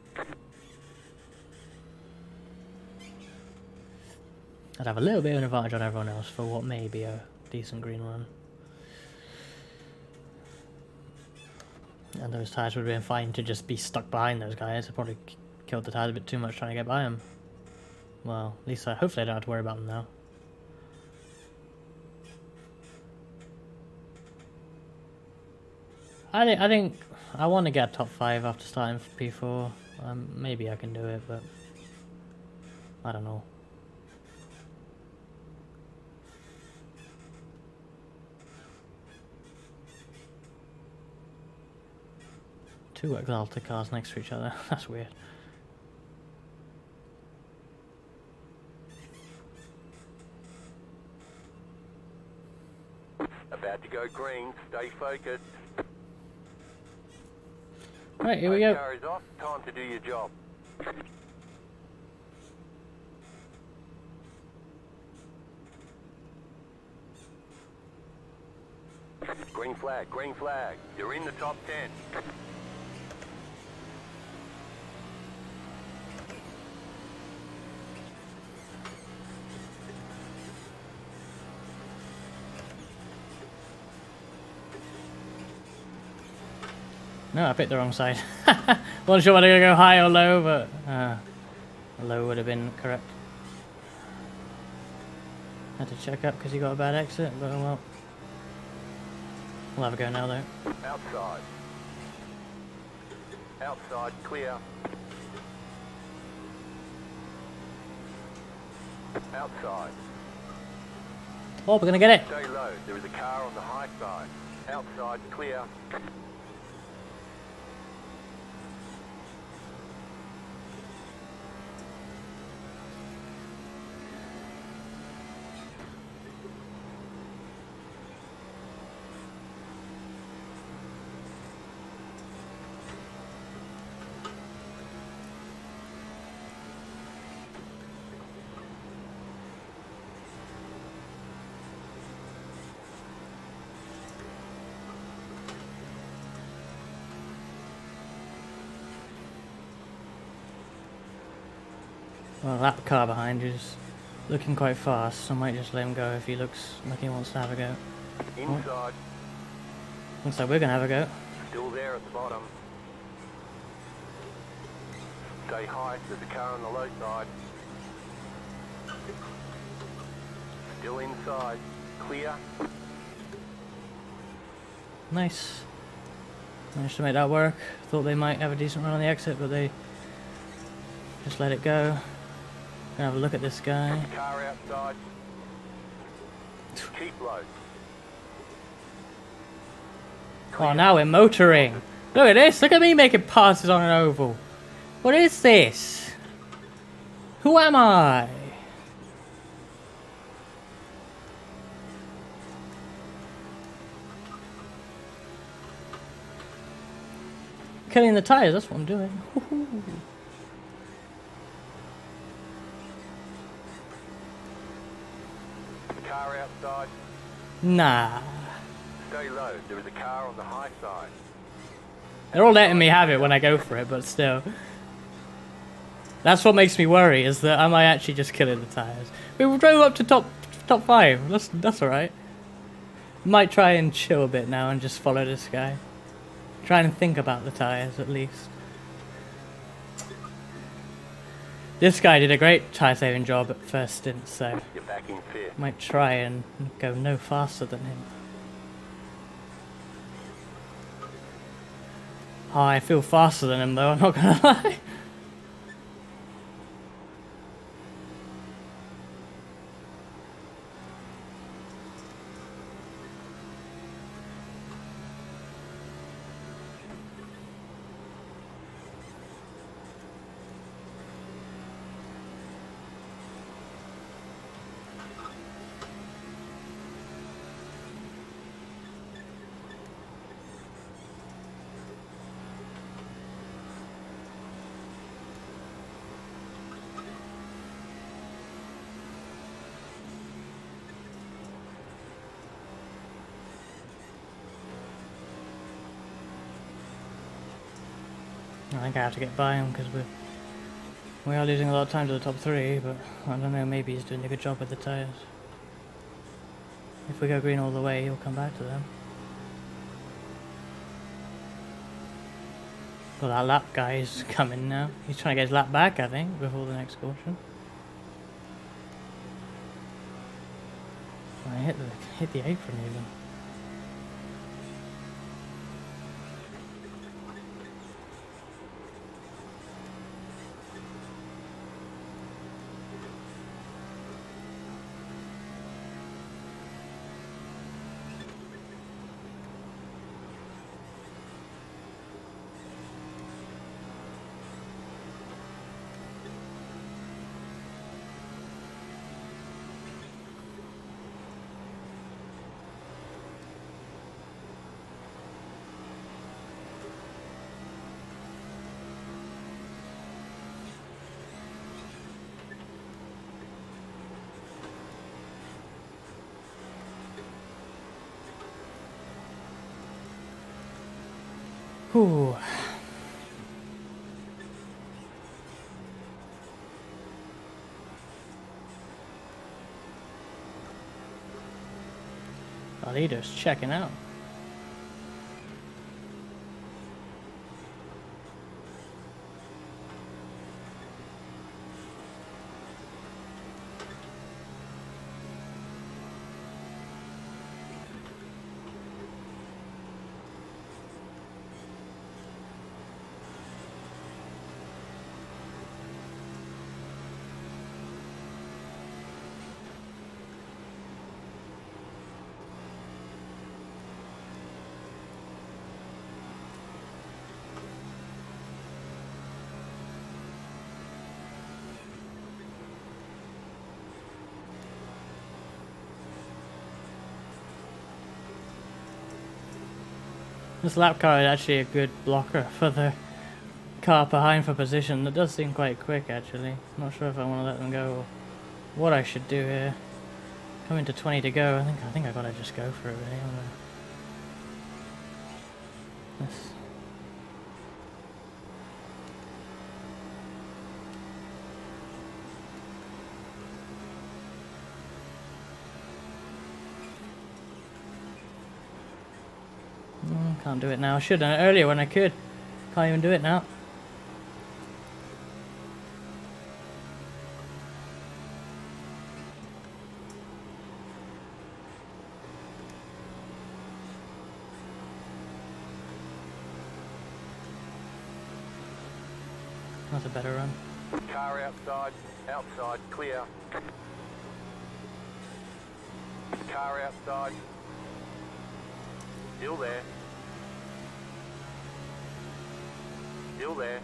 I'd have a little bit of an advantage on everyone else for what may be a decent green run. And those tyres would have been fine to just be stuck behind those guys. I probably killed the tyres a bit too much trying to get by them. Well, at least hopefully I don't have to worry about them now. I think I want to get top 5 after starting for P4. Maybe I can do it, but I don't know. Two Exalted cars next to each other. That's weird. About to go green. Stay focused. Right, here we go. Car is off. Time to do your job. Green flag, green flag. You're in the top 10. No, I picked the wrong side. Wasn't sure whether to go high or low, but low would have been correct. Had to check up because he got a bad exit, but oh well. We'll have a go now though. Outside. Outside, clear. Outside. Oh, we're gonna get it. Stay low. There is a car on the high side. Outside, clear. Well, that car behind you is looking quite fast, so I might just let him go if he looks like he wants to have a go. Inside. Looks like we're gonna have a go. Still there at the bottom. Stay high. There's a car on the low side. Still inside. Clear. Nice. Managed to make that work. Thought they might have a decent run on the exit, but they just let it go. Gonna have a look at this guy. Car outside. Keep low. Oh, now we're motoring. Look at this. Look at me making passes on an oval. What is this? Who am I? Killing the tires, that's what I'm doing. Car outside. Nah. Stay low. There is a car on the high side. They're all letting me have it when I go for it, but still. That's what makes me worry, is that am I actually just killing the tires? We drove up to top 5. That's alright. Might try and chill a bit now and just follow this guy. Try and think about the tires at least. This guy did a great tire saving job at first stint, so You're back in fifth. might try and go no faster than him. Oh, I feel faster than him though, I'm not gonna lie. I think I have to get by him because we are losing a lot of time to the top 3, but I don't know, maybe he's doing a good job with the tyres. If we go green all the way, he'll come back to them. Well, that lap guy is coming now. He's trying to get his lap back, I think, before the next caution. I hit the apron even. Whew. Our leader's checking out. This lap car is actually a good blocker for the car behind for position. That does seem quite quick, actually. Not sure if I want to let them go or what I should do here. Coming to 20 to go. I think I gotta just go for it, really. This. Can't do it now. I should have done it earlier when I could. Can't even do it now. That's a better run. Car outside, outside, clear. Car outside. Still there. Still there.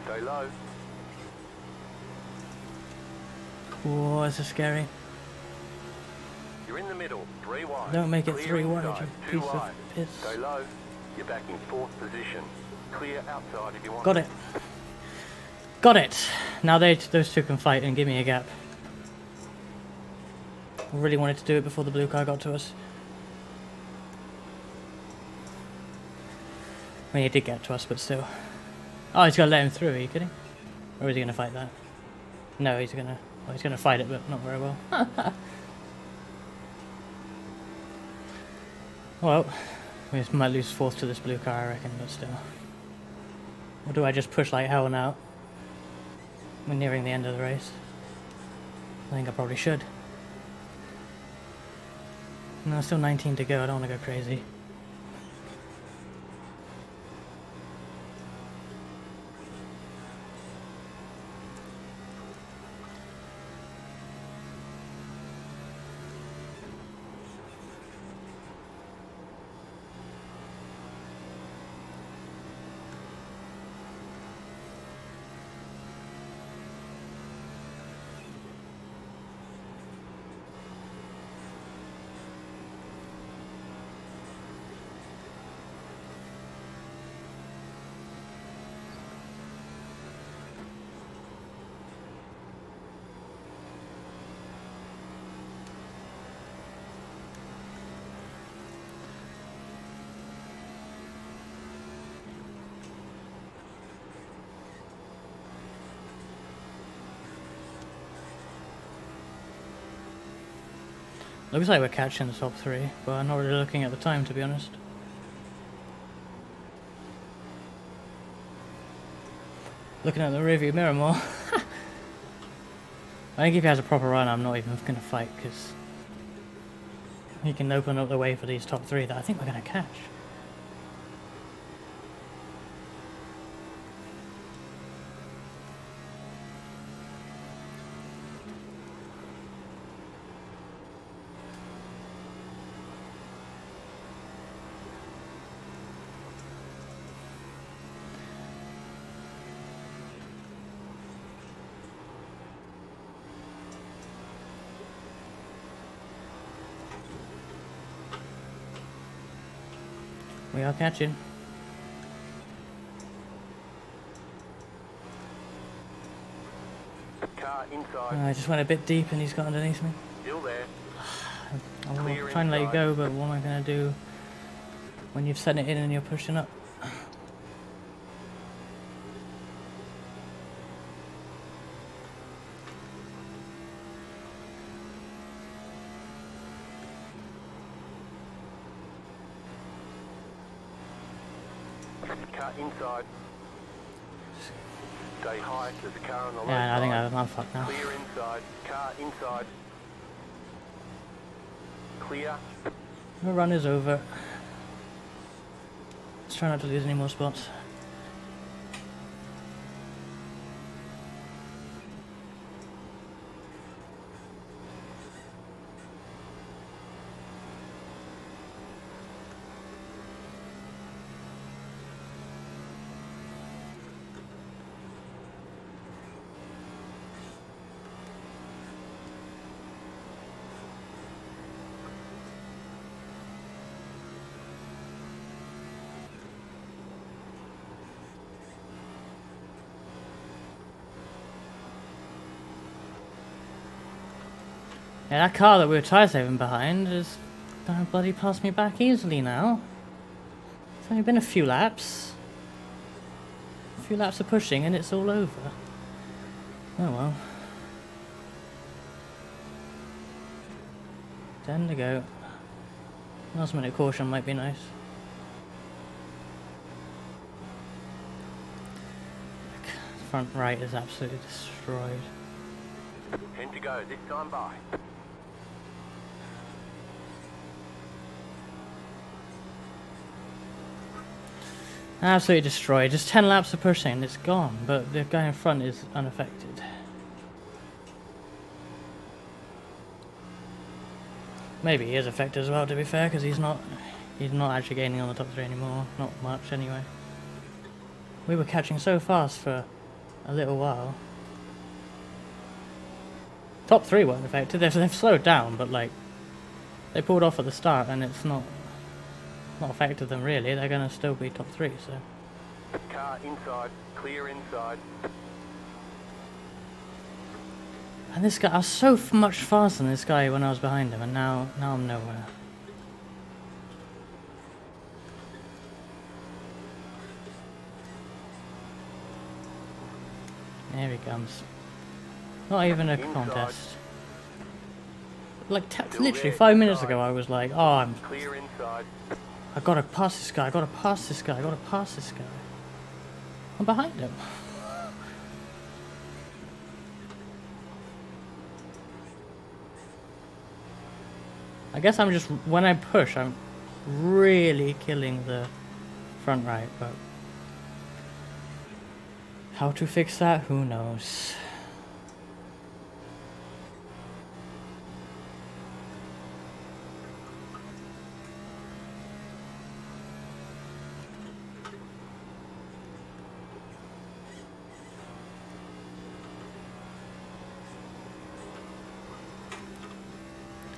Stay low. Whoa, this is scary. You're in the middle, 3 wide. Don't make it Clear 3 wide, inside, you 2 piece of wide. piss. Stay low. You're back in 4th position. Clear outside if you want. Got it. Got it. Now those two can fight and give me a gap. I really wanted to do it before the blue car got to us. I mean, he did get to us, but still. Oh, he's gonna let him through. Are you kidding? Or is he gonna fight that? No, he's gonna. Well, he's gonna fight it, but not very well. Well, we might lose 4th to this blue car, I reckon, but still. Or do I just push like hell now? We're nearing the end of the race. I think I probably should. No, still 19 to go. I don't want to go crazy. Looks like we're catching the top 3, but I'm not really looking at the time, to be honest. Looking at the rearview mirror more. I think if he has a proper run, I'm not even going to fight, because he can open up the way for these top 3 that I think we're going to catch. We are catching. Car inside. I just went a bit deep and he's got underneath me. Still there. I'm Clear trying to let you inside. go, but what am I going to do when you've sent it in and you're pushing up? Car inside. Stay high. There's a car on the left Yeah, I think side. I'm fucked now. Clear inside. Car inside. Clear. The run is over. Let's try not to lose any more spots. Yeah, that car that we were tire saving behind is gonna bloody pass me back easily now. It's only been a few laps. A few laps of pushing and it's all over. Oh well. 10 to go. Last minute caution might be nice. Front right is absolutely destroyed. 10 to go, this time by. Absolutely destroyed. Just 10 laps of pushing and it's gone, but the guy in front is unaffected. Maybe he is affected as well, to be fair, because he's not actually gaining on the top 3 anymore. Not much anyway. We were catching so fast for a little while. Top 3 weren't affected. They've slowed down, but like they pulled off at the start, and it's not affected them really. They're gonna still be top 3. So Car inside, clear inside. and this guy, I was so much faster than this guy when I was behind him, and now I'm nowhere. There he comes. Not even a contest. Like literally 5 minutes ago, I was like, "Oh, Clear inside. I gotta pass this guy. I gotta pass this guy. I gotta pass this guy." I'm behind him. I guess I'm just, when I push, I'm really killing the front right, but how to fix that, who knows.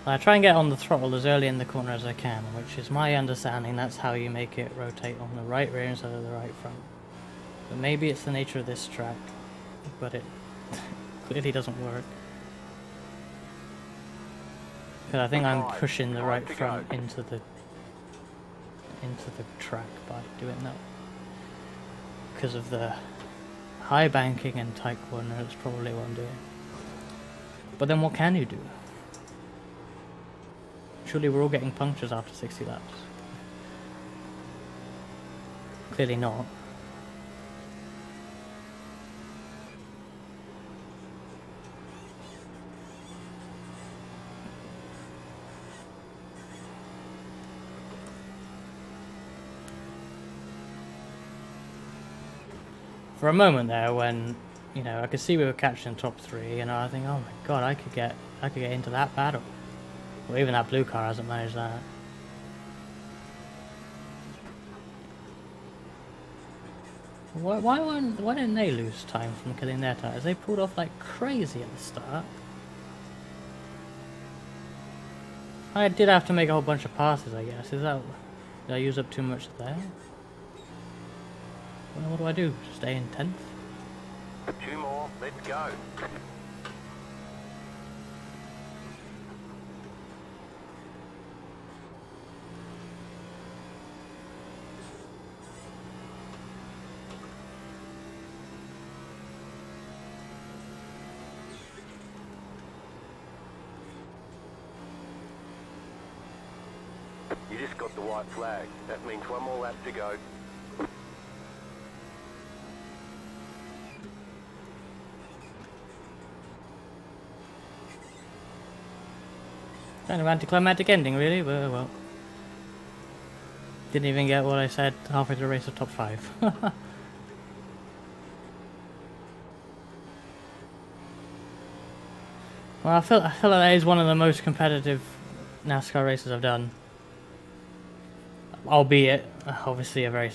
I try and get on the throttle as early in the corner as I can, which is my understanding that's how you make it rotate on the right rear instead of the right front. But maybe it's the nature of this track, but it clearly doesn't work. Because I think I'm pushing the right front into the track by doing that. Because of the high banking and tight corner, that's probably what I'm doing. But then what can you do? Surely we're all getting punctures after 60 laps. Clearly not. For a moment there, when I could see we were catching top 3, and I think, oh my god, I could get into that battle. Well, even that blue car hasn't managed that. Why didn't they lose time from killing their tires? They pulled off like crazy at the start. I did have to make a whole bunch of passes, I guess. Did I use up too much there? Well, what do I do? Stay in 10th? 2 more, let's go. You just got the white flag. That means 1 more lap to go. Kind of anticlimactic ending, really, but well. Didn't even get what I said halfway through the race of top 5. Well, I feel like that is one of the most competitive NASCAR races I've done. Albeit, obviously, a very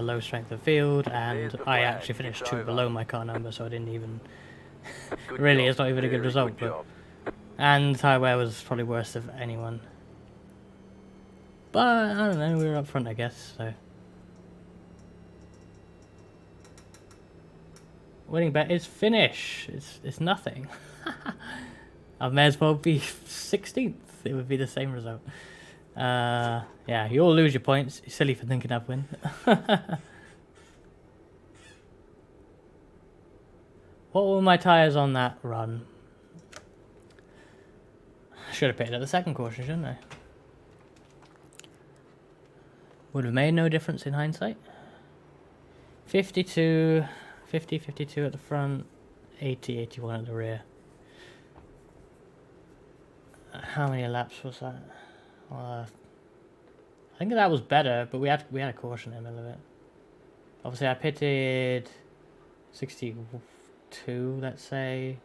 low strength of field, and I actually finished 2 below my car number, so I didn't even. Really, it's not even a good result, but. And tire wear was probably worse of anyone. But I don't know, we were up front, I guess, so. Winning bet is finish. It's nothing. I may as well be 16th. It would be the same result. Yeah, you all lose your points. You're silly for thinking I'd win. What were my tyres on that run? Should have picked at the second caution, shouldn't I? Would have made no difference in hindsight. 52, 50, 52 at the front, 80, 81 at the rear. How many laps was that? I think that was better, but we had a caution in the middle of it. Obviously, I pitted 62, let's say,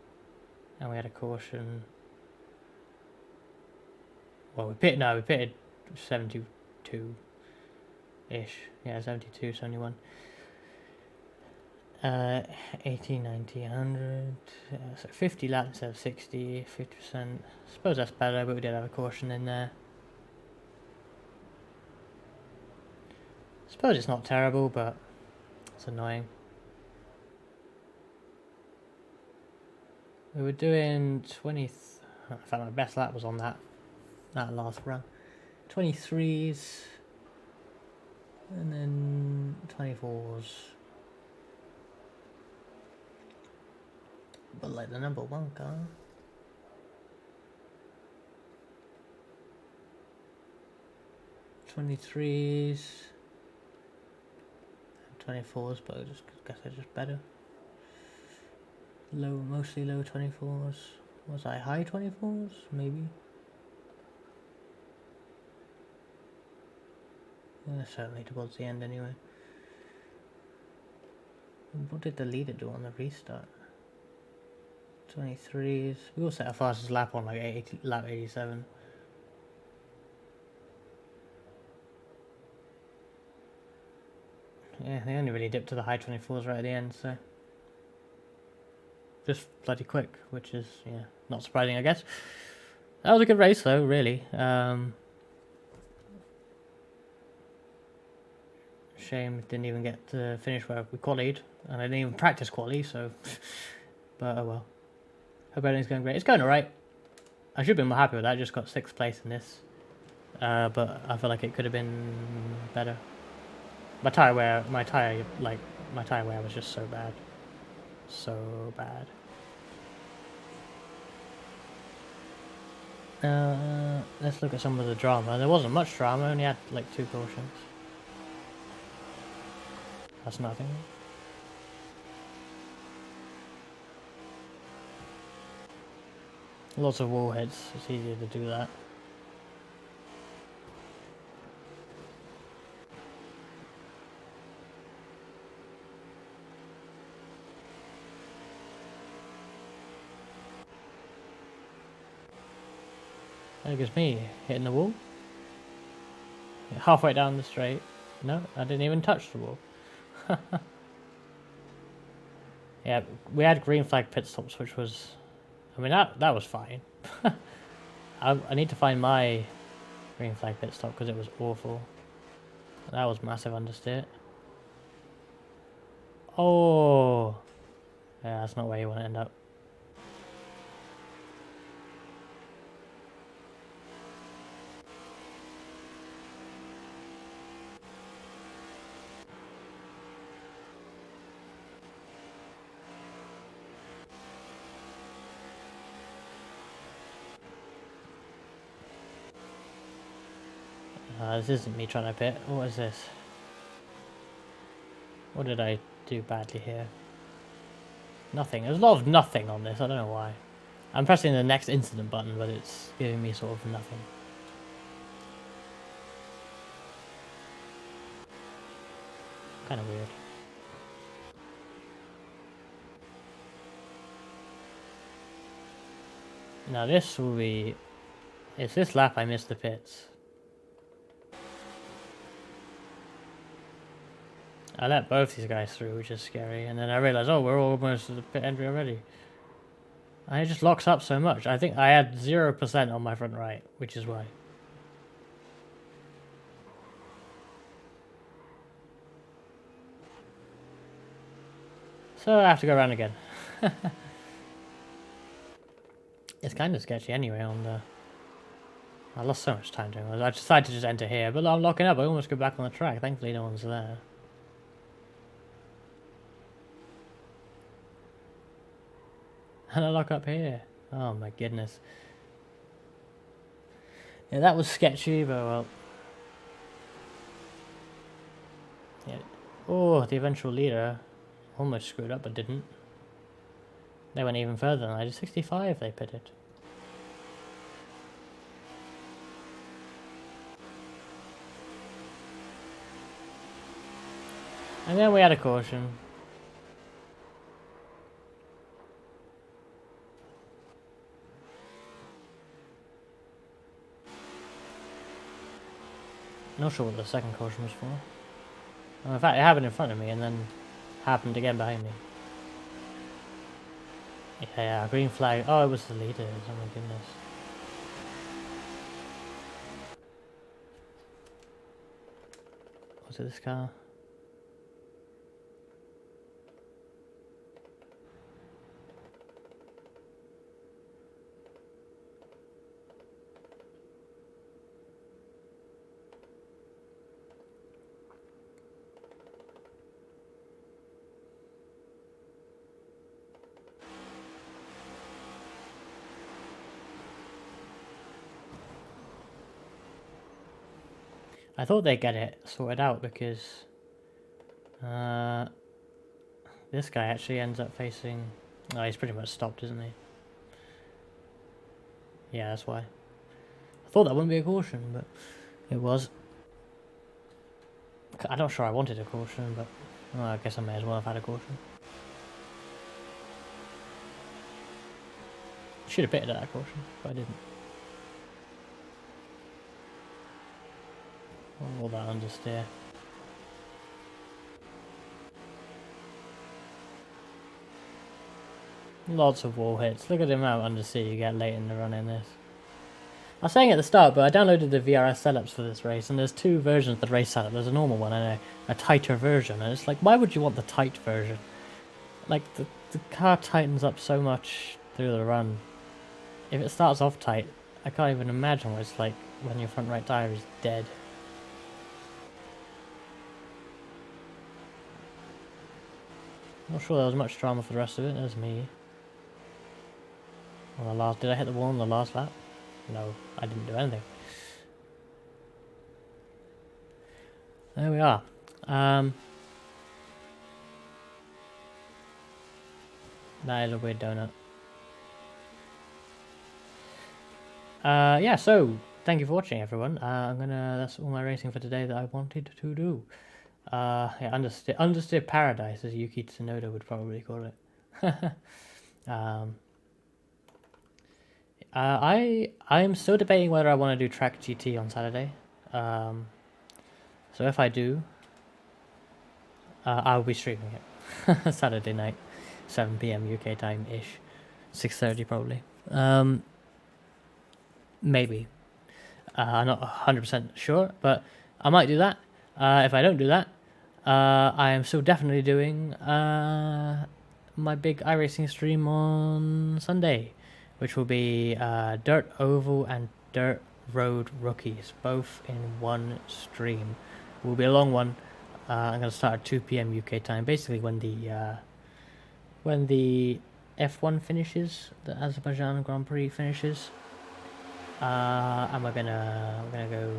and we had a caution. Well, we pitted 72-ish. Yeah, 72, 71. 80, 90, 100. So 50 laps instead of 60, 50%. Suppose that's better, but we did have a caution in there. Suppose it's not terrible, but it's annoying. We were doing 20. In fact, my best lap was on that last run. 23s, and then 24s. But like the number one car. 23s, 24s, but I guess they're just better. Mostly low 24s. Was I high 24s? Maybe. Certainly towards the end anyway. What did the leader do on the restart? 23s. We all set our fastest lap on like lap 87. Yeah, they only really dipped to the high 24s right at the end, so just bloody quick, which is, yeah, not surprising, I guess. That was a good race, though, really. Shame it didn't even get to finish where we qualied, and I didn't even practice quali, so... But, oh well. Hope everything's going great. It's going alright. I should be more happy with that. I just got 6th place in this. But I feel like it could have been better. My tire wear was just so bad. So bad. Let's look at some of the drama. There wasn't much drama, I only had like 2 cautions. That's nothing. Lots of wall hits, it's easier to do that. I think it's me hitting the wall. Halfway down the straight. No, I didn't even touch the wall. Yeah, we had green flag pit stops, which was... I mean, that was fine. I need to find my green flag pit stop because it was awful. That was massive understeer. Oh! Yeah, that's not where you want to end up. This isn't me trying to pit. What is this? What did I do badly here? Nothing. There's a lot of nothing on this. I don't know why. I'm pressing the next incident button, but it's giving me sort of nothing. Kind of weird. Now this will be... It's this lap I missed the pits. I let both these guys through, which is scary, and then I realised, oh, we're almost at the pit entry already. And it just locks up so much. I think I had 0% on my front right, which is why. So I have to go around again. It's kind of sketchy anyway on the... I lost so much time doing this. I decided to just enter here, but I'm locking up. I almost go back on the track. Thankfully no one's there. And I lock up here. Oh my goodness. Yeah, that was sketchy, but well... Yeah. Oh, the eventual leader almost screwed up, but didn't. They went even further than I did. 65 they pitted. And then we had a caution. Not sure what the second caution was for. Well, in fact, it happened in front of me and then happened again behind me. Yeah, green flag. Oh, it was the leaders. Oh my goodness. Was it this car? I thought they'd get it sorted out because this guy actually ends up facing... Oh, he's pretty much stopped, isn't he? Yeah, that's why. I thought that wouldn't be a caution, but it was. I'm not sure I wanted a caution, but well, I guess I may as well have had a caution. Should have pitted at that caution, but I didn't. All that understeer. Lots of wall hits. Look at the amount of understeer you get late in the run in this. I was saying at the start, but I downloaded the VRS setups for this race, and there's two versions of the race setup. There's a normal one and a tighter version, and it's like, why would you want the tight version? Like, the car tightens up so much through the run. If it starts off tight, I can't even imagine what it's like when your front right tyre is dead. Not sure there was much drama for the rest of it. There's me. On the last, did I hit the wall on the last lap? No, I didn't do anything. There we are. That is a weird donut. Yeah, so thank you for watching, everyone. That's all my racing for today that I wanted to do. Yeah, understeer paradise, as Yuki Tsunoda would probably call it. I'm still debating whether I want to do Track GT on Saturday. So if I do, I'll be streaming it Saturday night, 7 PM UK time ish, 6:30 probably. Maybe. I'm not 100% sure, but I might do that. If I don't do that, I am still definitely doing my big iRacing stream on Sunday, which will be Dirt Oval and Dirt Road Rookies, both in one stream. It will be a long one. I'm going to start at 2 PM UK time, basically when the F1 finishes, the Azerbaijan Grand Prix finishes. And we're gonna go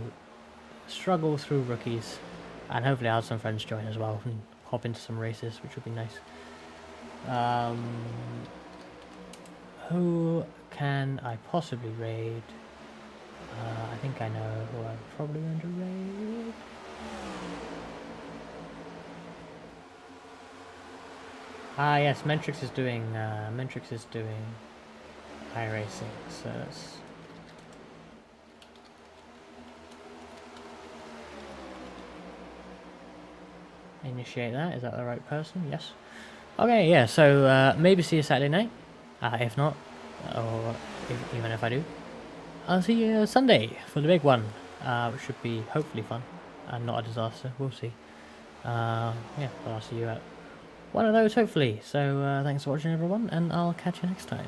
struggle through rookies, and hopefully I'll have some friends join as well and hop into some races, which would be nice. Who can I possibly raid? I think I know who I'm probably going to raid. Ah yes, Mentrix is doing iRacing, so that's initiate that. Is that the right person? Yes. Okay, yeah, so maybe see you Saturday night. If not, or even if I do, I'll see you Sunday for the big one, which should be hopefully fun and not a disaster. We'll see. Yeah, but I'll see you at one of those hopefully. So thanks for watching, everyone, and I'll catch you next time.